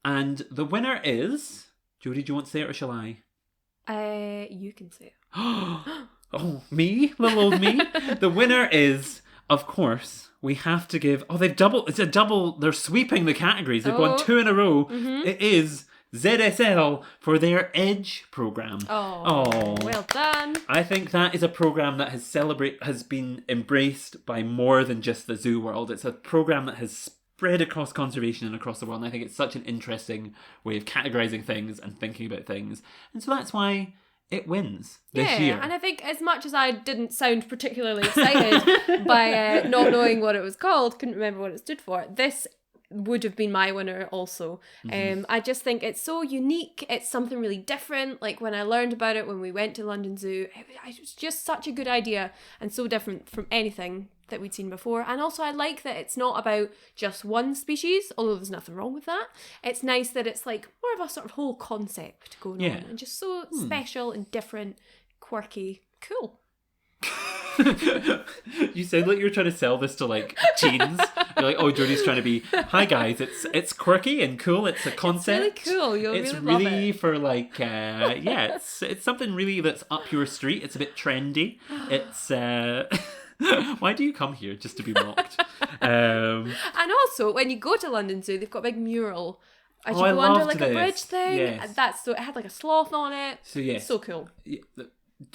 And the winner is... Jodi, do you want to say it or shall I? You can say it. Oh, me? Little old me? The winner is, of course, we have to give... Oh, it's a double... They're sweeping the categories. They've gone 2 in a row. It is ZSL for their EDGE programme. Oh, well done. I think that is a programme that has been embraced by more than just the zoo world. It's a programme that has spread across conservation and across the world. And I think it's such an interesting way of categorising things and thinking about things. And so that's why it wins this year. And I think as much as I didn't sound particularly excited by not knowing what it was called, couldn't remember what it stood for, this would have been my winner also. I just think it's so unique. It's something really different. Like when I learned about it when we went to London Zoo, it was just such a good idea and so different from anything that we'd seen before. And also I like that it's not about just one species, although there's nothing wrong with that. It's nice that it's like more of a sort of whole concept going on and just so special and different, quirky, cool. You sound like you're trying to sell this to like teens. You're like, oh, Jodi's trying to be, hi guys, it's quirky and cool. It's a concept. It's really cool. You'll it's really love it. For like, it's something really that's up your street. It's a bit trendy. It's why do you come here just to be mocked? And also, when you go to London Zoo, they've got a big mural. As you I go under loved like a this. bridge thing. Yes. So it had like a sloth on it. So yes, so cool.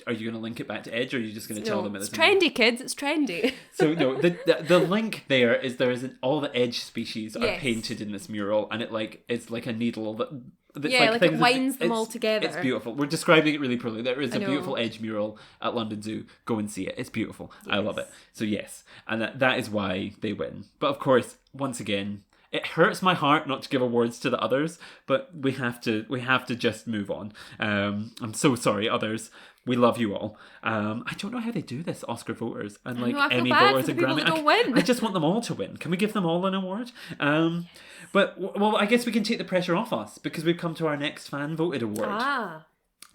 Are you going to link it back to EDGE, or are you just going to tell them it's trendy, kids? It's trendy. So no, the link there is all the EDGE species are painted in this mural, and it's like a needle that. It winds them all together. It's beautiful. We're describing it really poorly. There is a beautiful EDGE mural at London Zoo. Go and see it. It's beautiful. Yes. I love it. So yes, and that is why they win. But of course, once again, It hurts my heart not to give awards to the others, but we have to just move on. I'm so sorry, others. We love you all. I don't know how they do this, Oscar voters and like Emmy voters and Grammy. I just want them all to win. Can we give them all an award? But well, I guess we can take the pressure off us because we've come to our next fan voted award.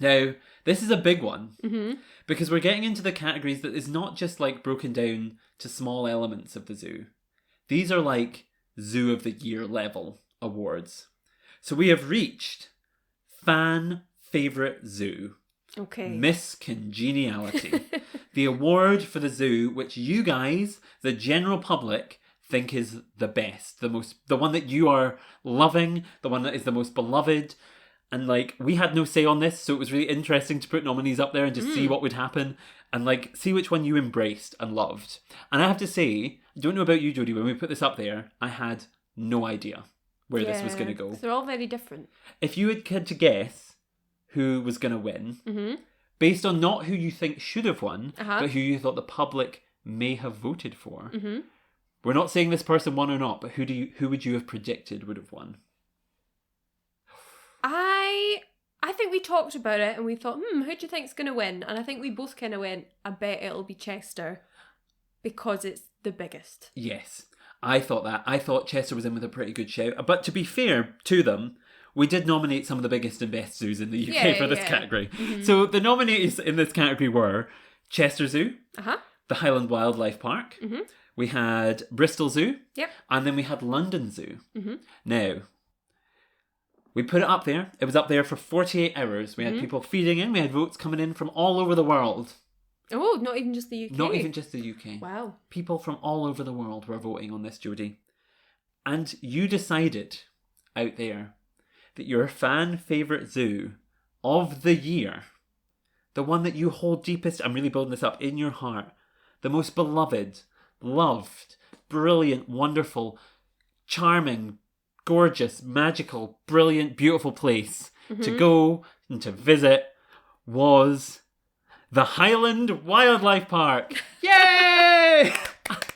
Now, this is a big one because we're getting into the categories that is not just like broken down to small elements of the zoo. These are like Zoo of the Year level awards. So we have reached Fan Favourite Zoo. Okay. Miss Congeniality. The award for the zoo which you guys, the general public, think is the best. The one that you are loving, the one that is the most beloved. And like, we had no say on this, so it was really interesting to put nominees up there and just see what would happen and like see which one you embraced and loved. And I have to say, I don't know about you, Jodi, when we put this up there, I had no idea where this was going to go. They're all very different. If you had to guess who was going to win, based on not who you think should have won, but who you thought the public may have voted for. We're not saying this person won or not, but who would you have predicted would have won? I think we talked about it and we thought, who do you think's going to win? And I think we both kind of went, I bet it'll be Chester because it's the biggest. Yes, I thought that. I thought Chester was in with a pretty good shout. But to be fair to them, we did nominate some of the biggest and best zoos in the UK for this category. So the nominees in this category were Chester Zoo, the Highland Wildlife Park, we had Bristol Zoo, and then we had London Zoo. Now, we put it up there. It was up there for 48 hours. We had people feeding in. We had votes coming in from all over the world. Oh, not even just the UK? Not even just the UK. Wow. People from all over the world were voting on this, Jodi. And you decided out there that your fan favourite zoo of the year, the one that you hold deepest, I'm really building this up, in your heart, the most beloved, loved, brilliant, wonderful, charming, gorgeous, magical, brilliant, beautiful place to go and to visit was the Highland Wildlife Park. Yay!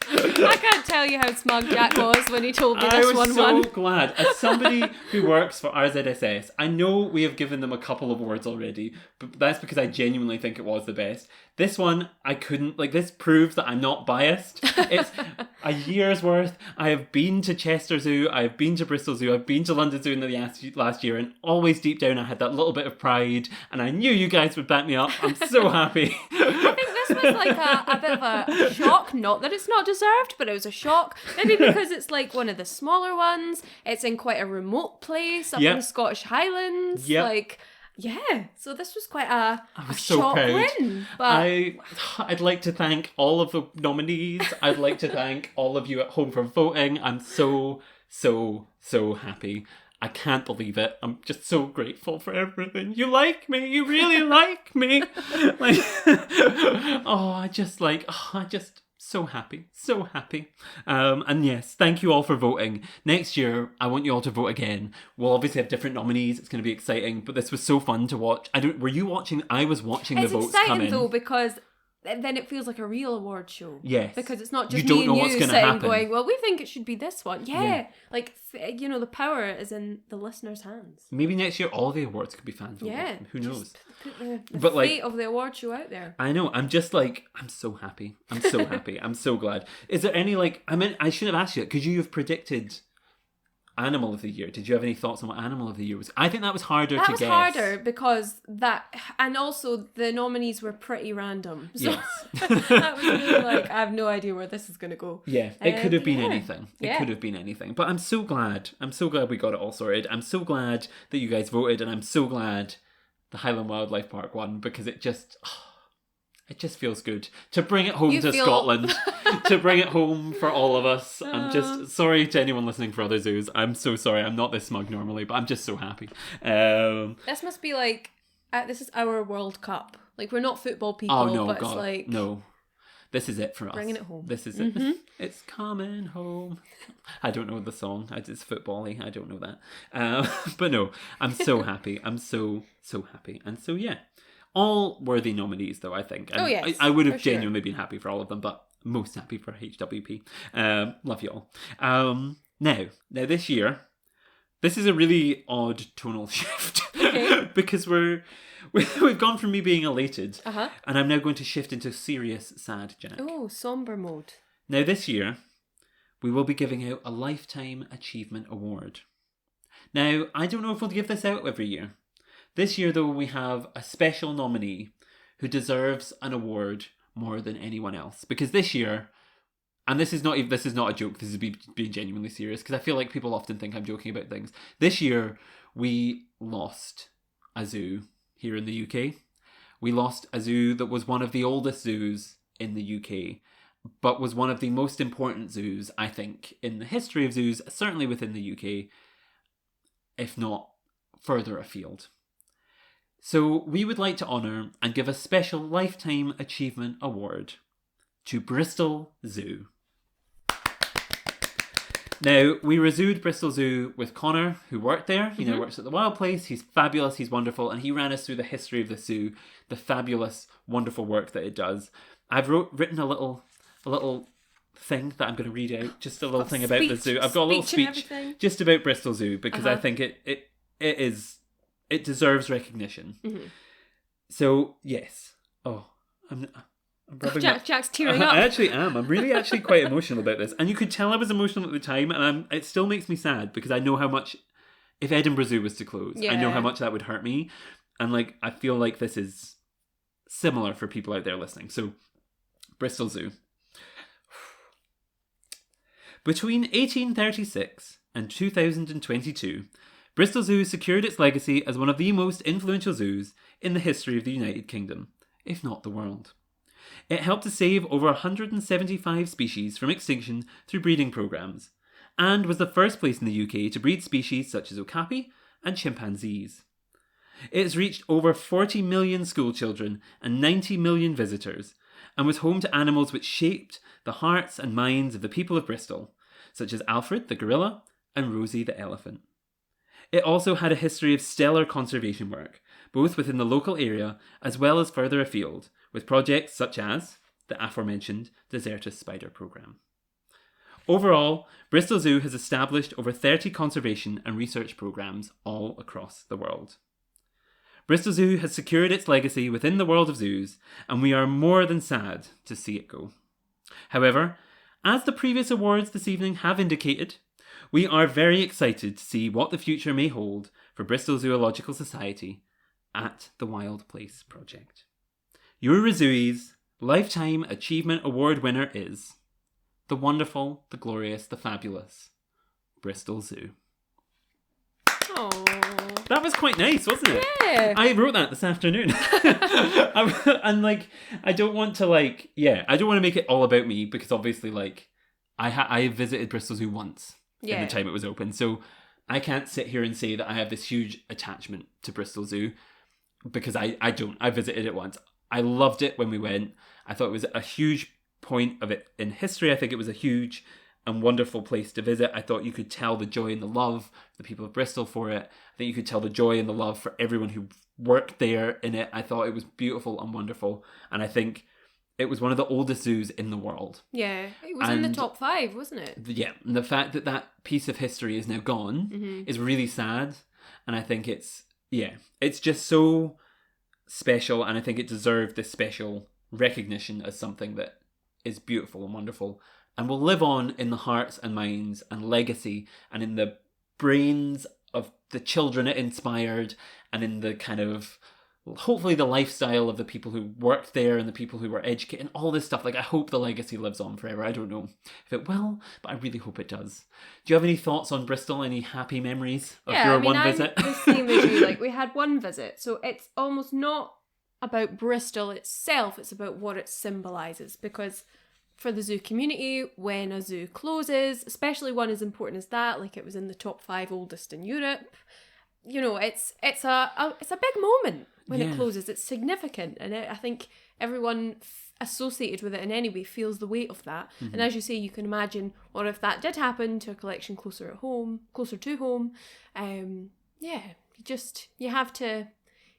I can't tell you how smug Jack was when he told me this one won. I was so glad. As somebody who works for RZSS, I know we have given them a couple of awards already, but that's because I genuinely think it was the best. This one, I couldn't, like, this proves that I'm not biased. It's a year's worth. I have been to Chester Zoo, I have been to Bristol Zoo, I've been to London Zoo in the last year, and always deep down I had that little bit of pride, and I knew you guys would back me up. I'm so happy. I think this was like a bit of a shock. Not that it's not deserved, but it was a shock. Maybe because it's like one of the smaller ones. It's in quite a remote place up in the Scottish Highlands. Like, yeah. So this was quite a shock win. But I'd like to thank all of the nominees. I'd like to thank all of you at home for voting. I'm so, so, so happy. I can't believe it. I'm just so grateful for everything. You like me. You really like me. Like, I just so happy. So happy. And yes, thank you all for voting. Next year, I want you all to vote again. We'll obviously have different nominees. It's going to be exciting, but this was so fun to watch. Were you watching? I was watching the votes come in. It's exciting though because then it feels like a real award show. Yes. Because it's not just me and you sitting going, well, we think it should be this one. Yeah. Like, you know, the power is in the listeners' hands. Maybe next year all the awards could be fan voted. Yeah. Who knows? Put the fate of the award show out there. I know. I'm just like, I'm so happy. I'm so happy. I'm so glad. Is there any, like, I shouldn't have asked you that. Could you have predicted Animal of the Year? Did you have any thoughts on what Animal of the Year was? I think that was harder to guess. That was harder because and also the nominees were pretty random. So yes. That was really like, I have no idea where this is going to go. Yeah, it could have been anything. It could have been anything. But I'm so glad. I'm so glad we got it all sorted. I'm so glad that you guys voted, and I'm so glad the Highland Wildlife Park won because it just feels good to bring it home to Scotland, to bring it home for all of us. I'm just sorry to anyone listening for other zoos. I'm so sorry. I'm not this smug normally, but I'm just so happy. This must be like, this is our World Cup. Like, we're not football people, but it's like... No. This is it for us. Bringing it home. This is it. It's coming home. I don't know the song. It's football-y. I don't know that. But no, I'm so happy. I'm so, so happy. And so, yeah. All worthy nominees, though, I think. And yes. I would have genuinely been happy for all of them, but most happy for HWP. Love you all. Now this year, this is a really odd tonal shift. Okay. Because we've gone from me being elated, Uh-huh. and I'm now going to shift into serious sad Jack. Oh, somber mode. Now this year, we will be giving out a Lifetime Achievement Award. Now, I don't know if we'll give this out every year. This year, though, we have a special nominee who deserves an award more than anyone else. Because this year, and this is not a joke, this is being genuinely serious, because I feel like people often think I'm joking about things. This year, we lost a zoo here in the UK. We lost a zoo that was one of the oldest zoos in the UK, but was one of the most important zoos, I think, in the history of zoos, certainly within the UK, if not further afield. So we would like to honour and give a special Lifetime Achievement Award to Bristol Zoo. Now, we ReZooed Bristol Zoo with Connor, who worked there. He now works at the Wild Place. He's fabulous, he's wonderful, and he ran us through the history of the zoo, the fabulous, wonderful work that it does. I've written a little thing that I'm going to read out, just a little thing about the zoo. I've got a little speech just about Bristol Zoo, because I think it deserves recognition. Mm-hmm. So, yes. Oh, I'm rubbing Jack's tearing up. I actually am. I'm really actually quite emotional about this. And you could tell I was emotional at the time, and it still makes me sad, because I know how much, if Edinburgh Zoo was to close, I know how much that would hurt me. And like, I feel like this is similar for people out there listening. So, Bristol Zoo. Between 1836 and 2022, Bristol Zoo secured its legacy as one of the most influential zoos in the history of the United Kingdom, if not the world. It helped to save over 175 species from extinction through breeding programs, and was the first place in the UK to breed species such as okapi and chimpanzees. It has reached over 40 million school children and 90 million visitors, and was home to animals which shaped the hearts and minds of the people of Bristol, such as Alfred the gorilla and Rosie the elephant. It also had a history of stellar conservation work, both within the local area as well as further afield, with projects such as the aforementioned Desertus Spider Programme. Overall, Bristol Zoo has established over 30 conservation and research programmes all across the world. Bristol Zoo has secured its legacy within the world of zoos, and we are more than sad to see it go. However, as the previous awards this evening have indicated, we are very excited to see what the future may hold for Bristol Zoological Society at the Wild Place Project. Your ReZooies Lifetime Achievement Award winner is the wonderful, the glorious, the fabulous Bristol Zoo. Aww. That was quite nice, wasn't it? Yeah. I wrote that this afternoon. And like, I don't want to make it all about me, because obviously like I visited Bristol Zoo once in the time it was open. So I can't sit here and say that I have this huge attachment to Bristol Zoo, because I don't. I visited it once. I loved it when we went. I thought it was a huge point of it in history. I think it was a huge and wonderful place to visit. I thought you could tell the joy and the love of the people of Bristol for it. I think you could tell the joy and the love for everyone who worked there in it. I thought it was beautiful and wonderful. And I think it was one of the oldest zoos in the world. Yeah, it was in the top 5, wasn't it? Yeah, and the fact that that piece of history is now gone is really sad. And I think it's just so special. And I think it deserved this special recognition as something that is beautiful and wonderful, and will live on in the hearts and minds and legacy, and in the brains of the children it inspired, and in the kind of, hopefully, the lifestyle of the people who worked there and the people who were educated and all this stuff. Like, I hope the legacy lives on forever. I don't know if it will, but I really hope it does. Do you have any thoughts on Bristol? Any happy memories of your one visit? I'm the same as you. Like, we had one visit, so it's almost not about Bristol itself, it's about what it symbolises, because for the zoo community, when a zoo closes, especially one as important as that, like it was in the top 5 oldest in Europe, you know, it's a big moment when it closes. It's significant, and I think everyone associated with it in any way feels the weight of that. And as you say, you can imagine what if that did happen to a collection closer to home.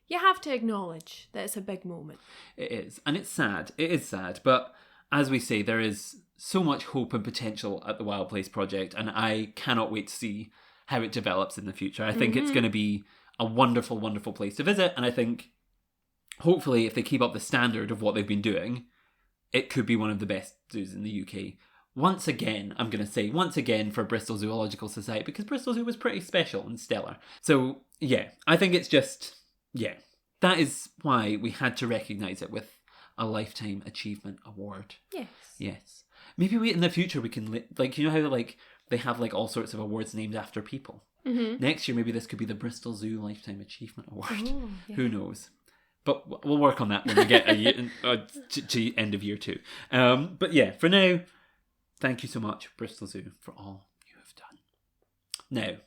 You have to acknowledge that it's a big moment. It is, and it's sad. It is sad, but as we say, there is so much hope and potential at the Wild Place project, and I cannot wait to see how it develops in the future. I think it's going to be a wonderful, wonderful place to visit, and I think hopefully if they keep up the standard of what they've been doing, it could be one of the best zoos in the UK. Once again, I'm going to say once again for Bristol Zoological Society, because Bristol Zoo was pretty special and stellar. So yeah, I think it's just, yeah, that is why we had to recognise it with a Lifetime Achievement Award. Yes. Yes. Maybe in the future we can, like, you know how like they have like all sorts of awards named after people? Mm-hmm. Next year, maybe this could be the Bristol Zoo Lifetime Achievement Award. Oh, yeah. Who knows? But we'll work on that when we get a year, to end of year 2. But yeah, for now, thank you so much, Bristol Zoo, for all you have done. Now,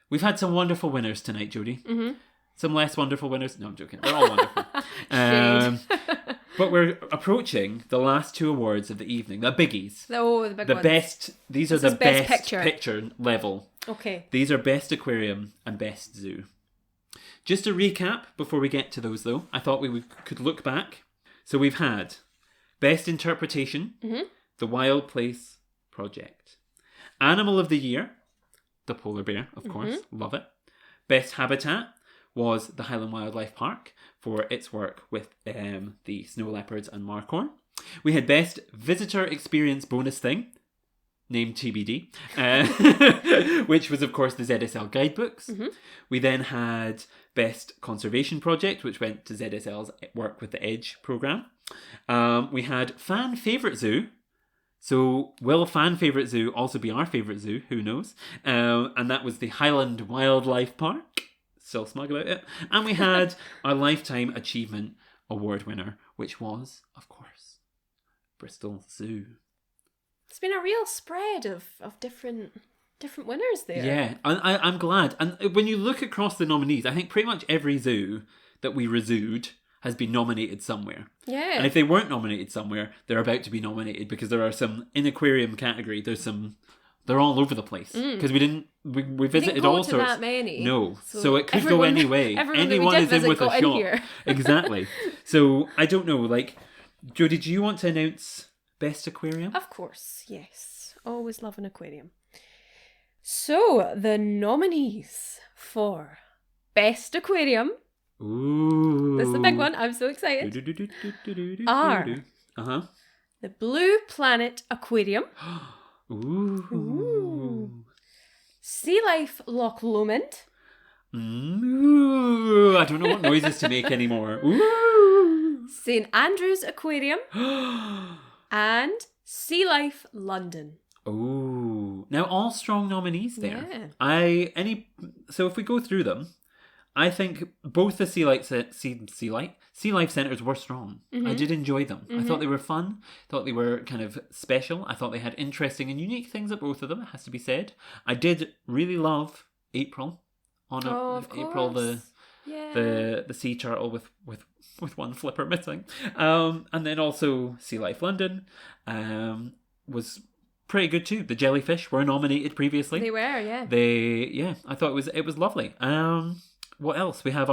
we've had some wonderful winners tonight, Jodi. Mm-hmm. Some less wonderful winners. No, I'm joking. They're all wonderful. But we're approaching the last 2 awards of the evening. The biggies. The big the ones. best. These are the best picture level. Okay. These are best aquarium and best zoo. Just a recap before we get to those, though. I thought we could look back. So we've had best interpretation, the Wild Place project. Animal of the year, the polar bear, of course. Love it. Best habitat was the Highland Wildlife Park for its work with the snow leopards and markhorn. We had best visitor experience bonus thing, named TBD, which was of course the ZSL guidebooks. We then had best conservation project, which went to ZSL's work with the EDGE programme. We had fan favourite zoo. So will fan favourite zoo also be our favourite zoo? Who knows? And that was the Highland Wildlife Park. Still smug about it. And we had our Lifetime Achievement Award winner, which was, of course, Bristol Zoo. It's been a real spread of different winners there. Yeah, I'm glad. And when you look across the nominees, I think pretty much every zoo that we ReZooed has been nominated somewhere. Yeah. And if they weren't nominated somewhere, they're about to be nominated, because there are some, in aquarium category, they're all over the place. Because we visited all sorts. That many. No. So it could go any way. Anyone is in with a shot. Here. Exactly. So I don't know, like, Jodi, do you want to announce best aquarium? Of course, yes. Always love an aquarium. So, the nominees for best aquarium. Ooh. This is the big one. I'm so excited. Are the Blue Planet Aquarium. Ooh. Sea Life Loch Lomond. Ooh. I don't know what noises to make anymore. Ooh. St Andrews Aquarium. And Sea Life London. Oh, now all strong nominees there. Yeah. So if we go through them, I think both the Sea Life Centres were strong. I did enjoy them. I thought they were fun. Thought they were kind of special. I thought they had interesting and unique things at both of them, it has to be said. I did really love April. April, the sea turtle with one flipper missing. And then also Sea Life London was pretty good too. The jellyfish were nominated previously. They were, yeah. I thought it was lovely. What else? We have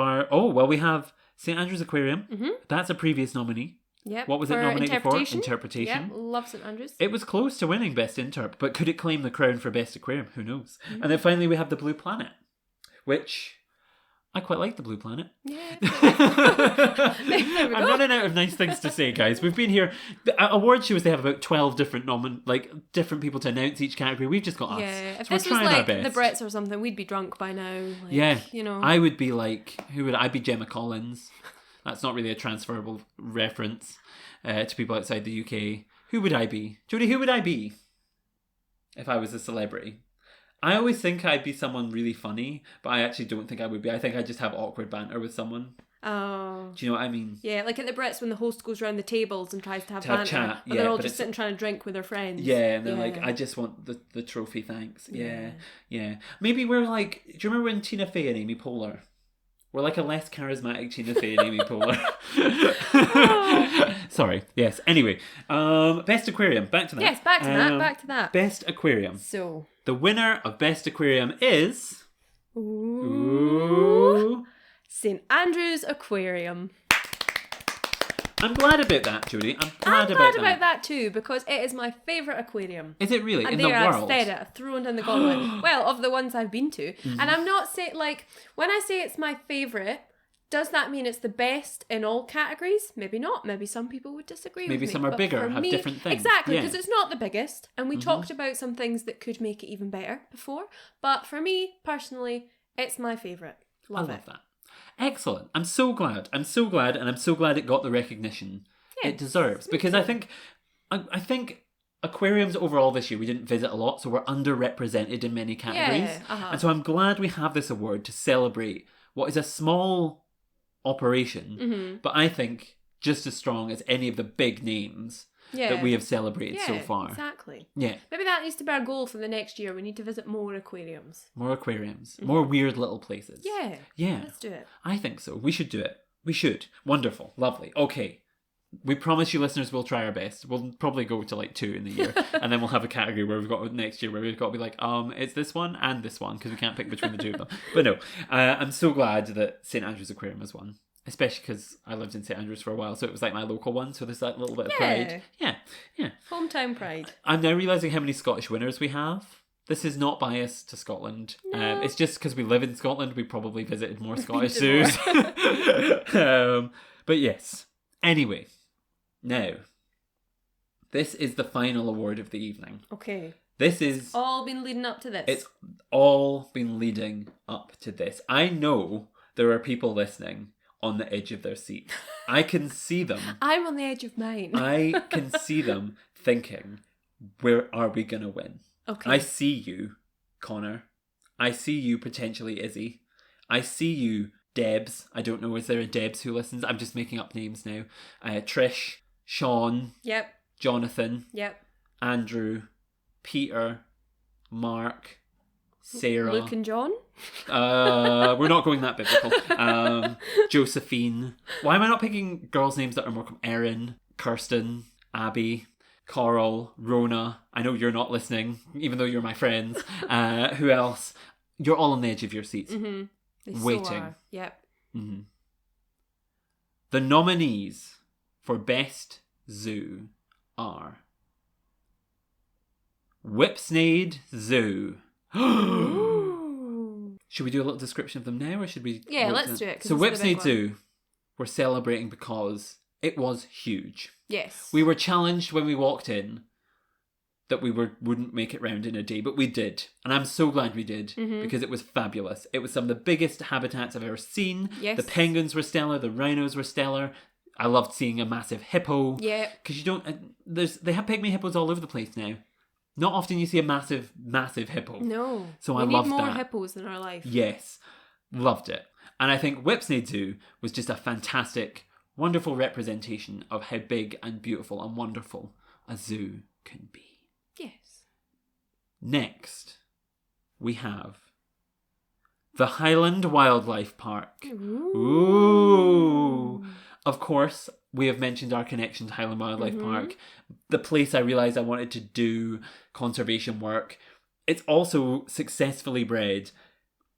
we have St Andrews Aquarium. That's a previous nominee. Yep. What was it nominated for? Interpretation. Yeah, love St Andrews. It was close to winning Best Interp, but could it claim the crown for Best Aquarium? Who knows? And then finally we have the Blue Planet, which I quite like the Blue Planet. Yeah. I'm running out of nice things to say, guys. We've been here. The award shows, they have about 12 different different people to announce each category. We've just got us. Yeah. If so this was like the Brits or something, we'd be drunk by now. Like, yeah. You know. I would be like, I'd be Gemma Collins. That's not really a transferable reference to people outside the UK. Who would I be? Jodi, who would I be if I was a celebrity? I always think I'd be someone really funny, but I actually don't think I would be. I think I'd just have awkward banter with someone. Oh. Do you know what I mean? Yeah, like at the Brits when the host goes around the tables and tries to have banter. Chat. But they're all just sitting trying to drink with their friends. Yeah, and they're like, I just want the trophy, thanks. Yeah. Maybe we're like, do you remember when Tina Fey and Amy Poehler? We're like a less charismatic Tina Fey and Amy Poehler. Sorry. Yes. Anyway, Best Aquarium. Back to that. Yes, back to that. Best Aquarium. So the winner of Best Aquarium is St Andrews Aquarium. I'm glad about that, Jodi. I'm I'm glad glad about about that too, because it is my favourite aquarium. Is it really? And In there the I've world? said it, I've thrown down the gauntlet. Well, of the ones I've been to. Mm-hmm. And I'm not saying, like, when I say it's my favourite, does that mean it's the best in all categories? Maybe not. Maybe some people would disagree with me. Maybe some are but bigger, for have me, different things. Exactly, Yeah. because it's not the biggest. And we talked about some things that could make it even better before. But for me, personally, it's my favourite. I love that. Excellent. I'm so glad. And I'm so glad it got the recognition it deserves. Because I think aquariums overall this year, we didn't visit a lot, so we're underrepresented in many categories. And so I'm glad we have this award to celebrate what is a small operation, but I think just as strong as any of the big names that we have celebrated so far. Exactly. Yeah. Maybe that needs to be our goal for the next year. We need to visit more aquariums. More aquariums. More weird little places. Yeah. Yeah. Let's do it. I think so. We should do it. We should. Wonderful. Lovely. Okay. We promise you listeners we'll try our best. We'll probably go to like 2 in the year. And then we'll have a category where we've got next year where we've got to be like, it's this one and this one because we can't pick between the two of them. But no, I'm so glad that St Andrews Aquarium has won. Especially because I lived in St Andrews for a while, so it was like my local one, so there's that little bit of pride. Yeah. Hometown pride. I'm now realising how many Scottish winners we have. This is not biased to Scotland. No. It's just because we live in Scotland, we probably visited more Scottish zoos. But yes. Anyway, now, this is the final award of the evening. Okay. This is... all been leading up to this. It's all been leading up to this. I know there are people listening on the edge of their seat. I can see them. I'm on the edge of mine. I can see them thinking, where are we going to win? Okay. I see you, Connor. I see you, potentially Izzy. I see you, Debs. I don't know, is there a Debs who listens? I'm just making up names now. Trish, Sean, Yep. Jonathan, Yep. Andrew, Peter, Mark, Sarah. Luke and John? We're not going that biblical. Josephine. Why am I not picking girls' names that are more Erin, Kirsten, Abby, Coral, Rona? I know you're not listening, even though you're my friends. Who else? You're all on the edge of your seats. Mm-hmm. They Waiting. So are. Yep. Mm-hmm. The nominees for Best Zoo are Whipsnade Zoo. Should we do a little description of them now, or should we... Yeah, let's do it. So Whipsnade Zoo, we're celebrating because it was huge. Yes. We were challenged when we walked in that we wouldn't make it round in a day, but we did. And I'm so glad we did, because it was fabulous. It was some of the biggest habitats I've ever seen. Yes. The penguins were stellar, the rhinos were stellar. I loved seeing a massive hippo. Yeah. Because you don't... they have pygmy hippos all over the place now. Not often you see a massive, massive hippo. No. So we I loved need more that. hippos in our life. Yes. Loved it. And I think Whipsnade Zoo was just a fantastic, wonderful representation of how big and beautiful and wonderful a zoo can be. Yes. Next, we have the Highland Wildlife Park. Ooh. Of course, we have mentioned our connection to Highland Wildlife Park. The place I realised I wanted to do conservation work. It's also successfully bred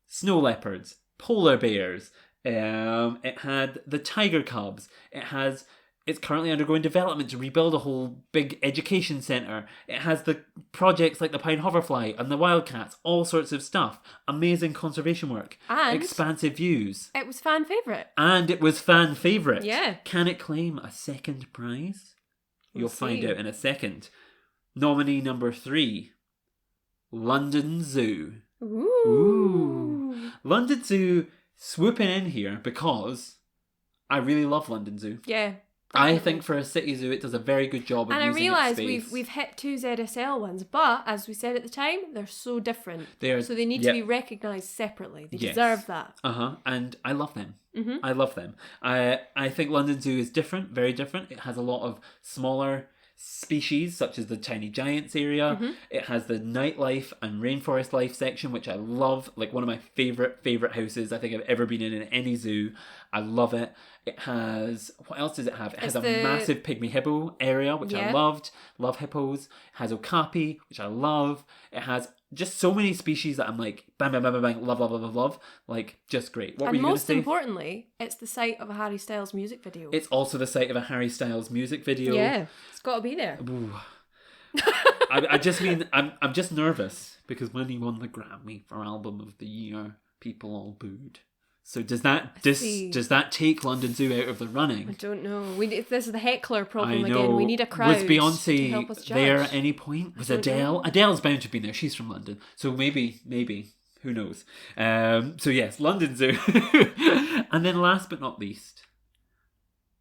snow leopards, polar bears. It had the tiger cubs. It's currently undergoing development to rebuild a whole big education centre. It has the projects like the pine hoverfly and the wildcats, all sorts of stuff. Amazing conservation work. And expansive views. it was fan favourite. And it was fan favourite. Yeah. Can it claim a second prize? You'll find see. out in a second. Nominee number 3, London Zoo. Ooh. London Zoo swooping in here because I really love London Zoo. Yeah. I think for a city zoo, it does a very good job of and I using realise its space. we've hit 2 ZSL ones, but as we said at the time, they're so different. So they need to be recognised separately. They deserve that. And I love them. I love them. I think London Zoo is different, very different. It has a lot of smaller species, such as the Tiny Giants area. It has the nightlife and rainforest life section, which I love. Like one of my favourite houses I think I've ever been in any zoo. I love it. It has, what else does it have? It has It's a massive pygmy hippo area, which I Yeah. loved. Love hippos. It has okapi, which I love. It has just so many species that I'm like, bang, bang, bang, bang, bang, love, love, love, love, love. Like, just great. What were And you going to most say? importantly, it's the site of a Harry Styles music video. It's also the site of a Harry Styles music video. Yeah, it's got to be there. Ooh. I just mean, I'm just nervous because when he won the Grammy for Album of the Year, people all booed. So does that take London Zoo out of the I running? don't know. This is the heckler problem I know. again. We need a crowd Was to Beyonce help us judge. there at any point? Was don't Adele? know. Adele's bound to have been there. She's from London. So maybe. Who knows? So yes, London Zoo. And then last but not least,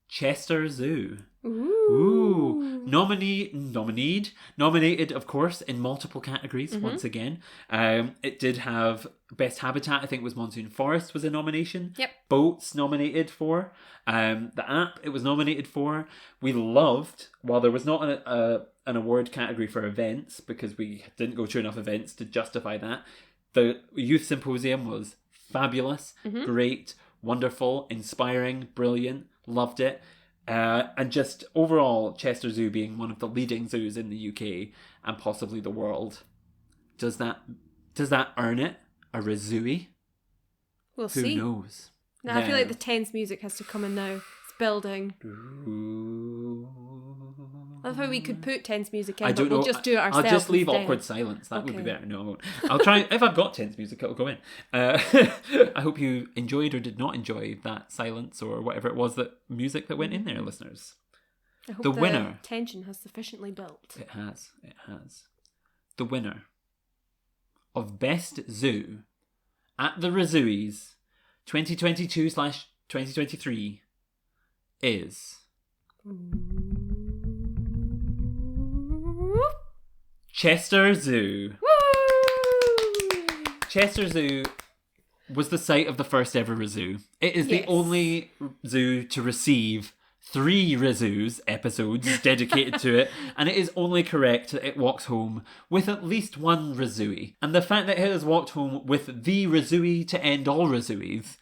Chester Zoo. Ooh. Nominated, of course, in multiple categories once again. It did have Best Habitat, I think was Monsoon Forest was a nomination. Yep. Boats nominated for. The app it was nominated for. We loved, while there was not an award category for events, because we didn't go to enough events to justify that, the Youth Symposium was fabulous, great, wonderful, inspiring, brilliant, loved it. And just overall, Chester Zoo being one of the leading zoos in the UK and possibly the world, does that earn it a ReZOOie? We'll Who see. knows? Now, I feel like the tense music has to come in now. It's building. I love how we could put tense music in, I but don't we'll know. just do it ourselves. I'll just leave instead. awkward silence. That would be Okay. better. No, I won't. I'll try. If I've got tense music, it'll go in. I hope you enjoyed or did not enjoy that silence or whatever it was, that music that went in there, listeners. I hope The winner. tension has sufficiently built. It has. The winner of Best Zoo at the ReZOOies 2022/2023 is Chester Zoo. Woo! Chester Zoo was the site of the first ever ReZOO. It is the Yes. only zoo to receive 3 ReZOOs episodes dedicated to it, and it is only correct that it walks home with at least one ReZOOie. And the fact that it has walked home with the ReZOOie to end all ReZOOies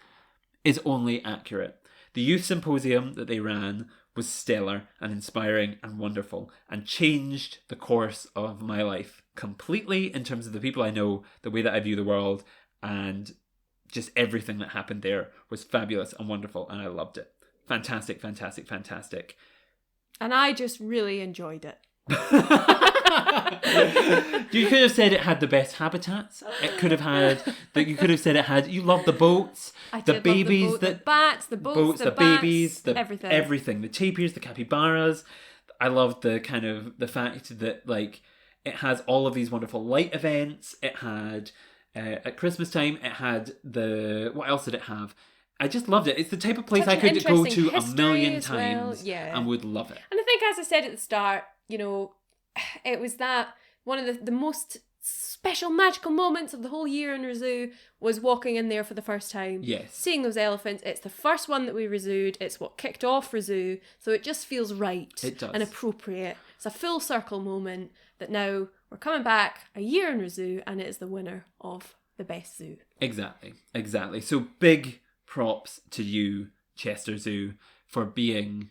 is only accurate. The youth symposium that they ran was stellar and inspiring and wonderful, and changed the course of my life completely in terms of the people I know, the way that I view the world, and just everything that happened there was fabulous and wonderful, and I loved it. Fantastic, fantastic, fantastic. And I just really enjoyed it. You could have said it had the best habitats. It could have had that. You could have said it had. You love the boats, I the did babies, love the bats, the boats, the bats, babies, everything. the tapirs, the capybaras. I loved the kind of the fact that like it has all of these wonderful light events. It had at Christmas time. It had what else did it have? I just loved it. It's the type of place Such I an could go interesting to a history million as well, times yeah. and would love it. And I think, as I said at the start, you know, it was that one of the most special magical moments of the whole year in ReZOO was walking in there for the first time. Yes. Seeing those elephants. It's the first one that we ReZOOed. It's what kicked off ReZOO. So it just feels right. It does. And appropriate. It's a full circle moment that now we're coming back a year in ReZOO, and it is the winner of the best zoo. Exactly. So big props to you, Chester Zoo, for being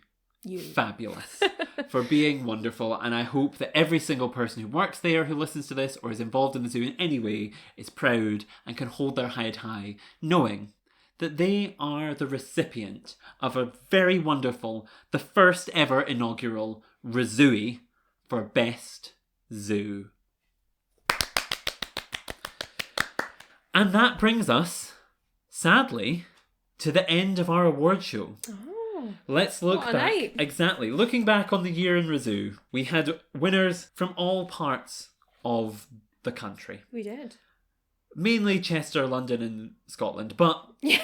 fabulous, for being wonderful, and I hope that every single person who works there, who listens to this, or is involved in the zoo in any way, is proud and can hold their head high, knowing that they are the recipient of a very wonderful, the first ever inaugural ReZOOie for Best Zoo. And that brings us, sadly, to the end of our award show. Oh, Let's look what a back. night. Exactly. Looking back on the year in ReZOO, we had winners from all parts of the country. we did. Mainly Chester, London and Scotland, but Yeah.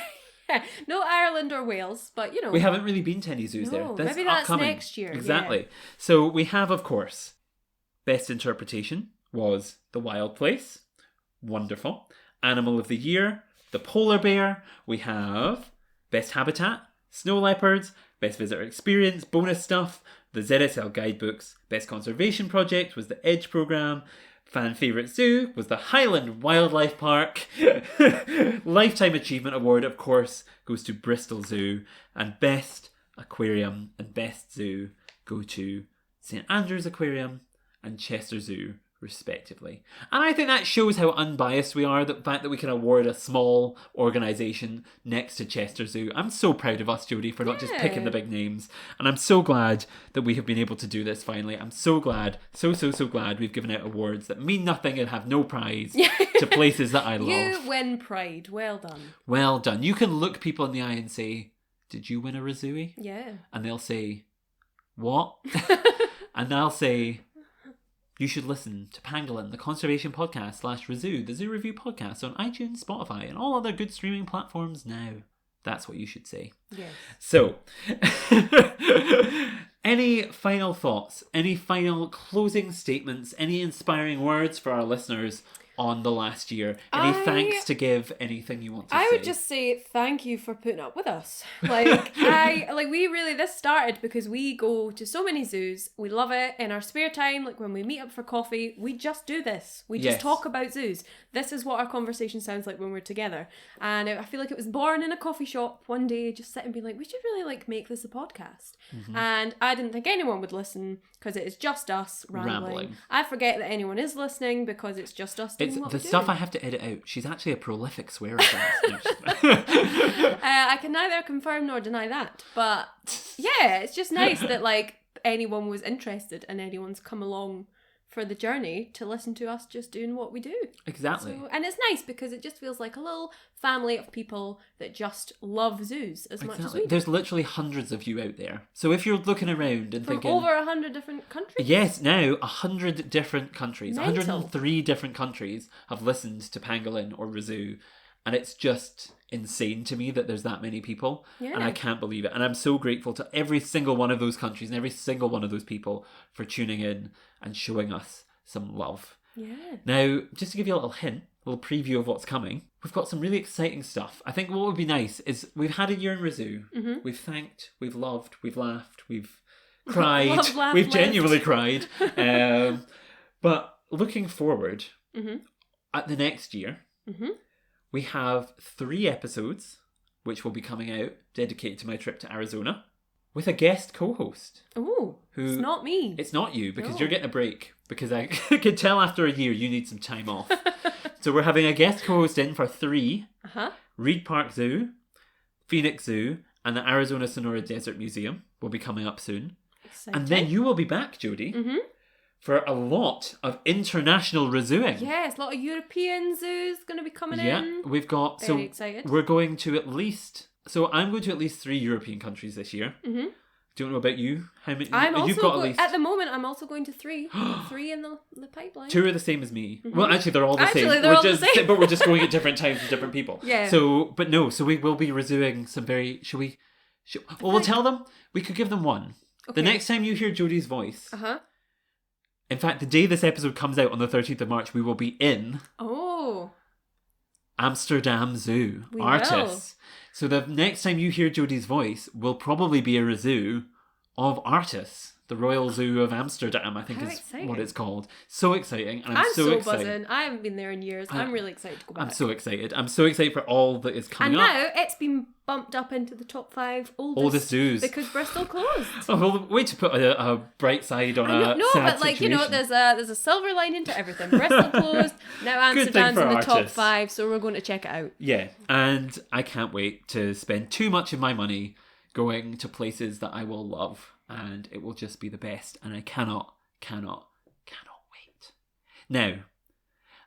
No Ireland or Wales, but you know. we haven't really been to any zoos No, there. maybe that's upcoming. next year, Exactly. yeah. So we have, of course, Best Interpretation was The Wild Place. Wonderful. Animal of the Year, the Polar Bear. We have Best Habitat, Snow Leopards, Best Visitor Experience, bonus stuff, the ZSL guidebooks. Best Conservation Project was the EDGE programme. Fan favourite zoo was the Highland Wildlife Park. Lifetime Achievement Award, of course, goes to Bristol Zoo. And Best Aquarium and Best Zoo go to St Andrews Aquarium and Chester Zoo, respectively. And I think that shows how unbiased we are, the fact that we can award a small organisation next to Chester Zoo. I'm so proud of us, Jodi, for not just picking the big names. And I'm so glad that we have been able to do this finally. I'm so glad, so glad we've given out awards that mean nothing and have no prize to places that I love. You win pride. Well done. Well done. You can look people in the eye and say, did you win a ReZOOie? Yeah. And they'll say, what? And I'll say, you should listen to Pangolin, the conservation podcast / ReZOO, the zoo review podcast on iTunes, Spotify, and all other good streaming platforms now. That's what you should say. Yes. So, any final thoughts? Any final closing statements? Any inspiring words for our listeners on the last year? Any thanks to give? Anything you want to say? I would just say thank you for putting up with us. This started because we go to so many zoos. We love it. In our spare time, like when we meet up for coffee, we just do this. We just talk about zoos. This is what our conversation sounds like when we're together. And I feel like it was born in a coffee shop one day, just sitting and being like, we should really make this a podcast. Mm-hmm. And I didn't think anyone would listen because it is just us rambling. I forget that anyone is listening because it's just us doing what we do. Stuff I have to edit out. She's actually a prolific swearer. I can neither confirm nor deny that. But yeah, it's just nice that anyone was interested and anyone's come along for the journey to listen to us just doing what we do. Exactly. And it's nice because it just feels like a little family of people that just love zoos as much as we do. There's literally hundreds of you out there. So if you're looking around and thinking... over 100 different countries? Yes, now 100 different countries. Mental. 103 different countries have listened to Pangolin or ReZOO. And it's just insane to me that there's that many people. Yeah. And I can't believe it. And I'm so grateful to every single one of those countries and every single one of those people for tuning in and showing us some love. Yeah. Now, just to give you a little hint, a little preview of what's coming, we've got some really exciting stuff. I think what would be nice is we've had a year in ReZOO. Mm-hmm. We've thanked, we've loved, we've laughed, we've cried. We've genuinely cried. But looking forward at the next year, we have 3 episodes, which will be coming out, dedicated to my trip to Arizona, with a guest co-host. Ooh, it's not me. It's not you, because you're getting a break. Because I could tell after a year you need some time off. So we're having a guest co-host in for 3. Reed Park Zoo, Phoenix Zoo, and the Arizona Sonora Desert Museum will be coming up soon. Exciting. And then you will be back, Jodi. Mm-hmm. For a lot of international ReZOOing. Yes, a lot of European zoos going to be coming in. Yeah, we've got... Very excited. We're going to at least... So I'm going to at least 3 European countries this year. Mm-hmm. Don't know about you. How many? You've got at least... At the moment, I'm also going to 3. 3 in the pipeline. 2 are the same as me. Mm-hmm. Well, actually, they're all the same. They're all the same. But we're just going at different times with different people. Yeah. So we will be ReZOOing some very... we'll tell them. We could give them one. Okay. The next time you hear Jodi's voice... In fact, the day this episode comes out on the 13th of March, we will be in Amsterdam Zoo. Artists. So the next time you hear Jodi's voice will probably be a ReZOO of Artists. The Royal Zoo of Amsterdam, I think is what it's called. So exciting. And I'm so excited. Buzzing. I haven't been there in years. I'm really excited to go back. I'm so excited. I'm so excited for all that is coming up. And now it's been bumped up into the top 5 oldest zoos. Because Bristol closed. Oh, well, way to put a bright side on a sad situation. There's a silver lining to everything. Bristol closed. Now Amsterdam's in the top 5, so we're going to check it out. Yeah, and I can't wait to spend too much of my money going to places that I will love. And it will just be the best. And I cannot wait. Now,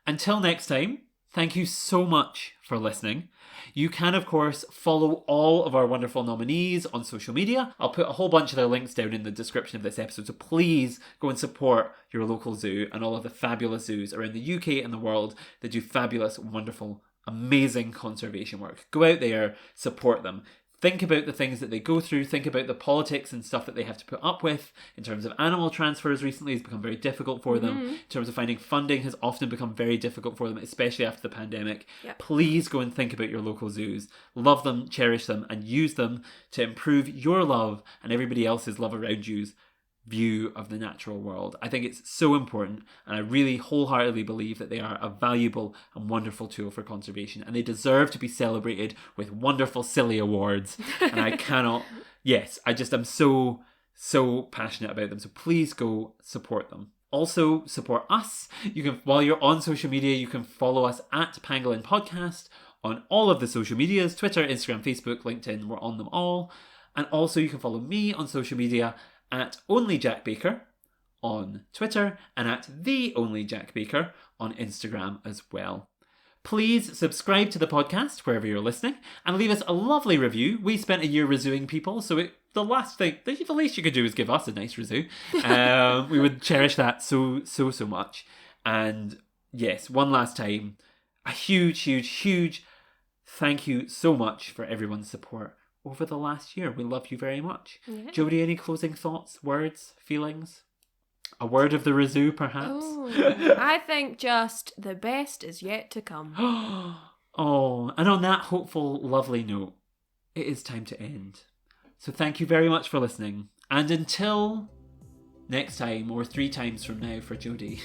until next time, thank you so much for listening. You can, of course, follow all of our wonderful nominees on social media. I'll put a whole bunch of their links down in the description of this episode. So please go and support your local zoo and all of the fabulous zoos around the UK and the world that do fabulous, wonderful, amazing conservation work. Go out there, support them. Think about the things that they go through. Think about the politics and stuff that they have to put up with. In terms of animal transfers recently has become very difficult for them. In terms of finding funding has often become very difficult for them, especially after the pandemic. Yep. Please go and think about your local zoos. Love them, cherish them, and use them to improve your love and everybody else's love around view of the natural world. I think it's so important, and I really wholeheartedly believe that they are a valuable and wonderful tool for conservation, and they deserve to be celebrated with wonderful silly awards. And I cannot, yes, I'm so passionate about them. So please go support them. Also support us. You can, while you're on social media, you can follow us at Pangolin Podcast on all of the social medias, Twitter, Instagram, Facebook, LinkedIn, we're on them all. And also you can follow me on social media at OnlyJackBaker on Twitter and at TheOnlyJackBaker on Instagram as well. Please subscribe to the podcast wherever you're listening and leave us a lovely review. We spent a year ReZooing people, so the least you could do is give us a nice ReZoo. We would cherish that so much. And yes, one last time, a huge thank you so much for everyone's support over the last year. We love you very much. Yeah. Jodi, any closing thoughts, words, feelings? A word of the ReZOO, perhaps? Oh, I think just the best is yet to come. Oh, and on that hopeful, lovely note, it is time to end. So thank you very much for listening. And until next time, or 3 times from now for Jodi.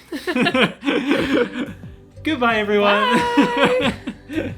Goodbye, everyone. Bye.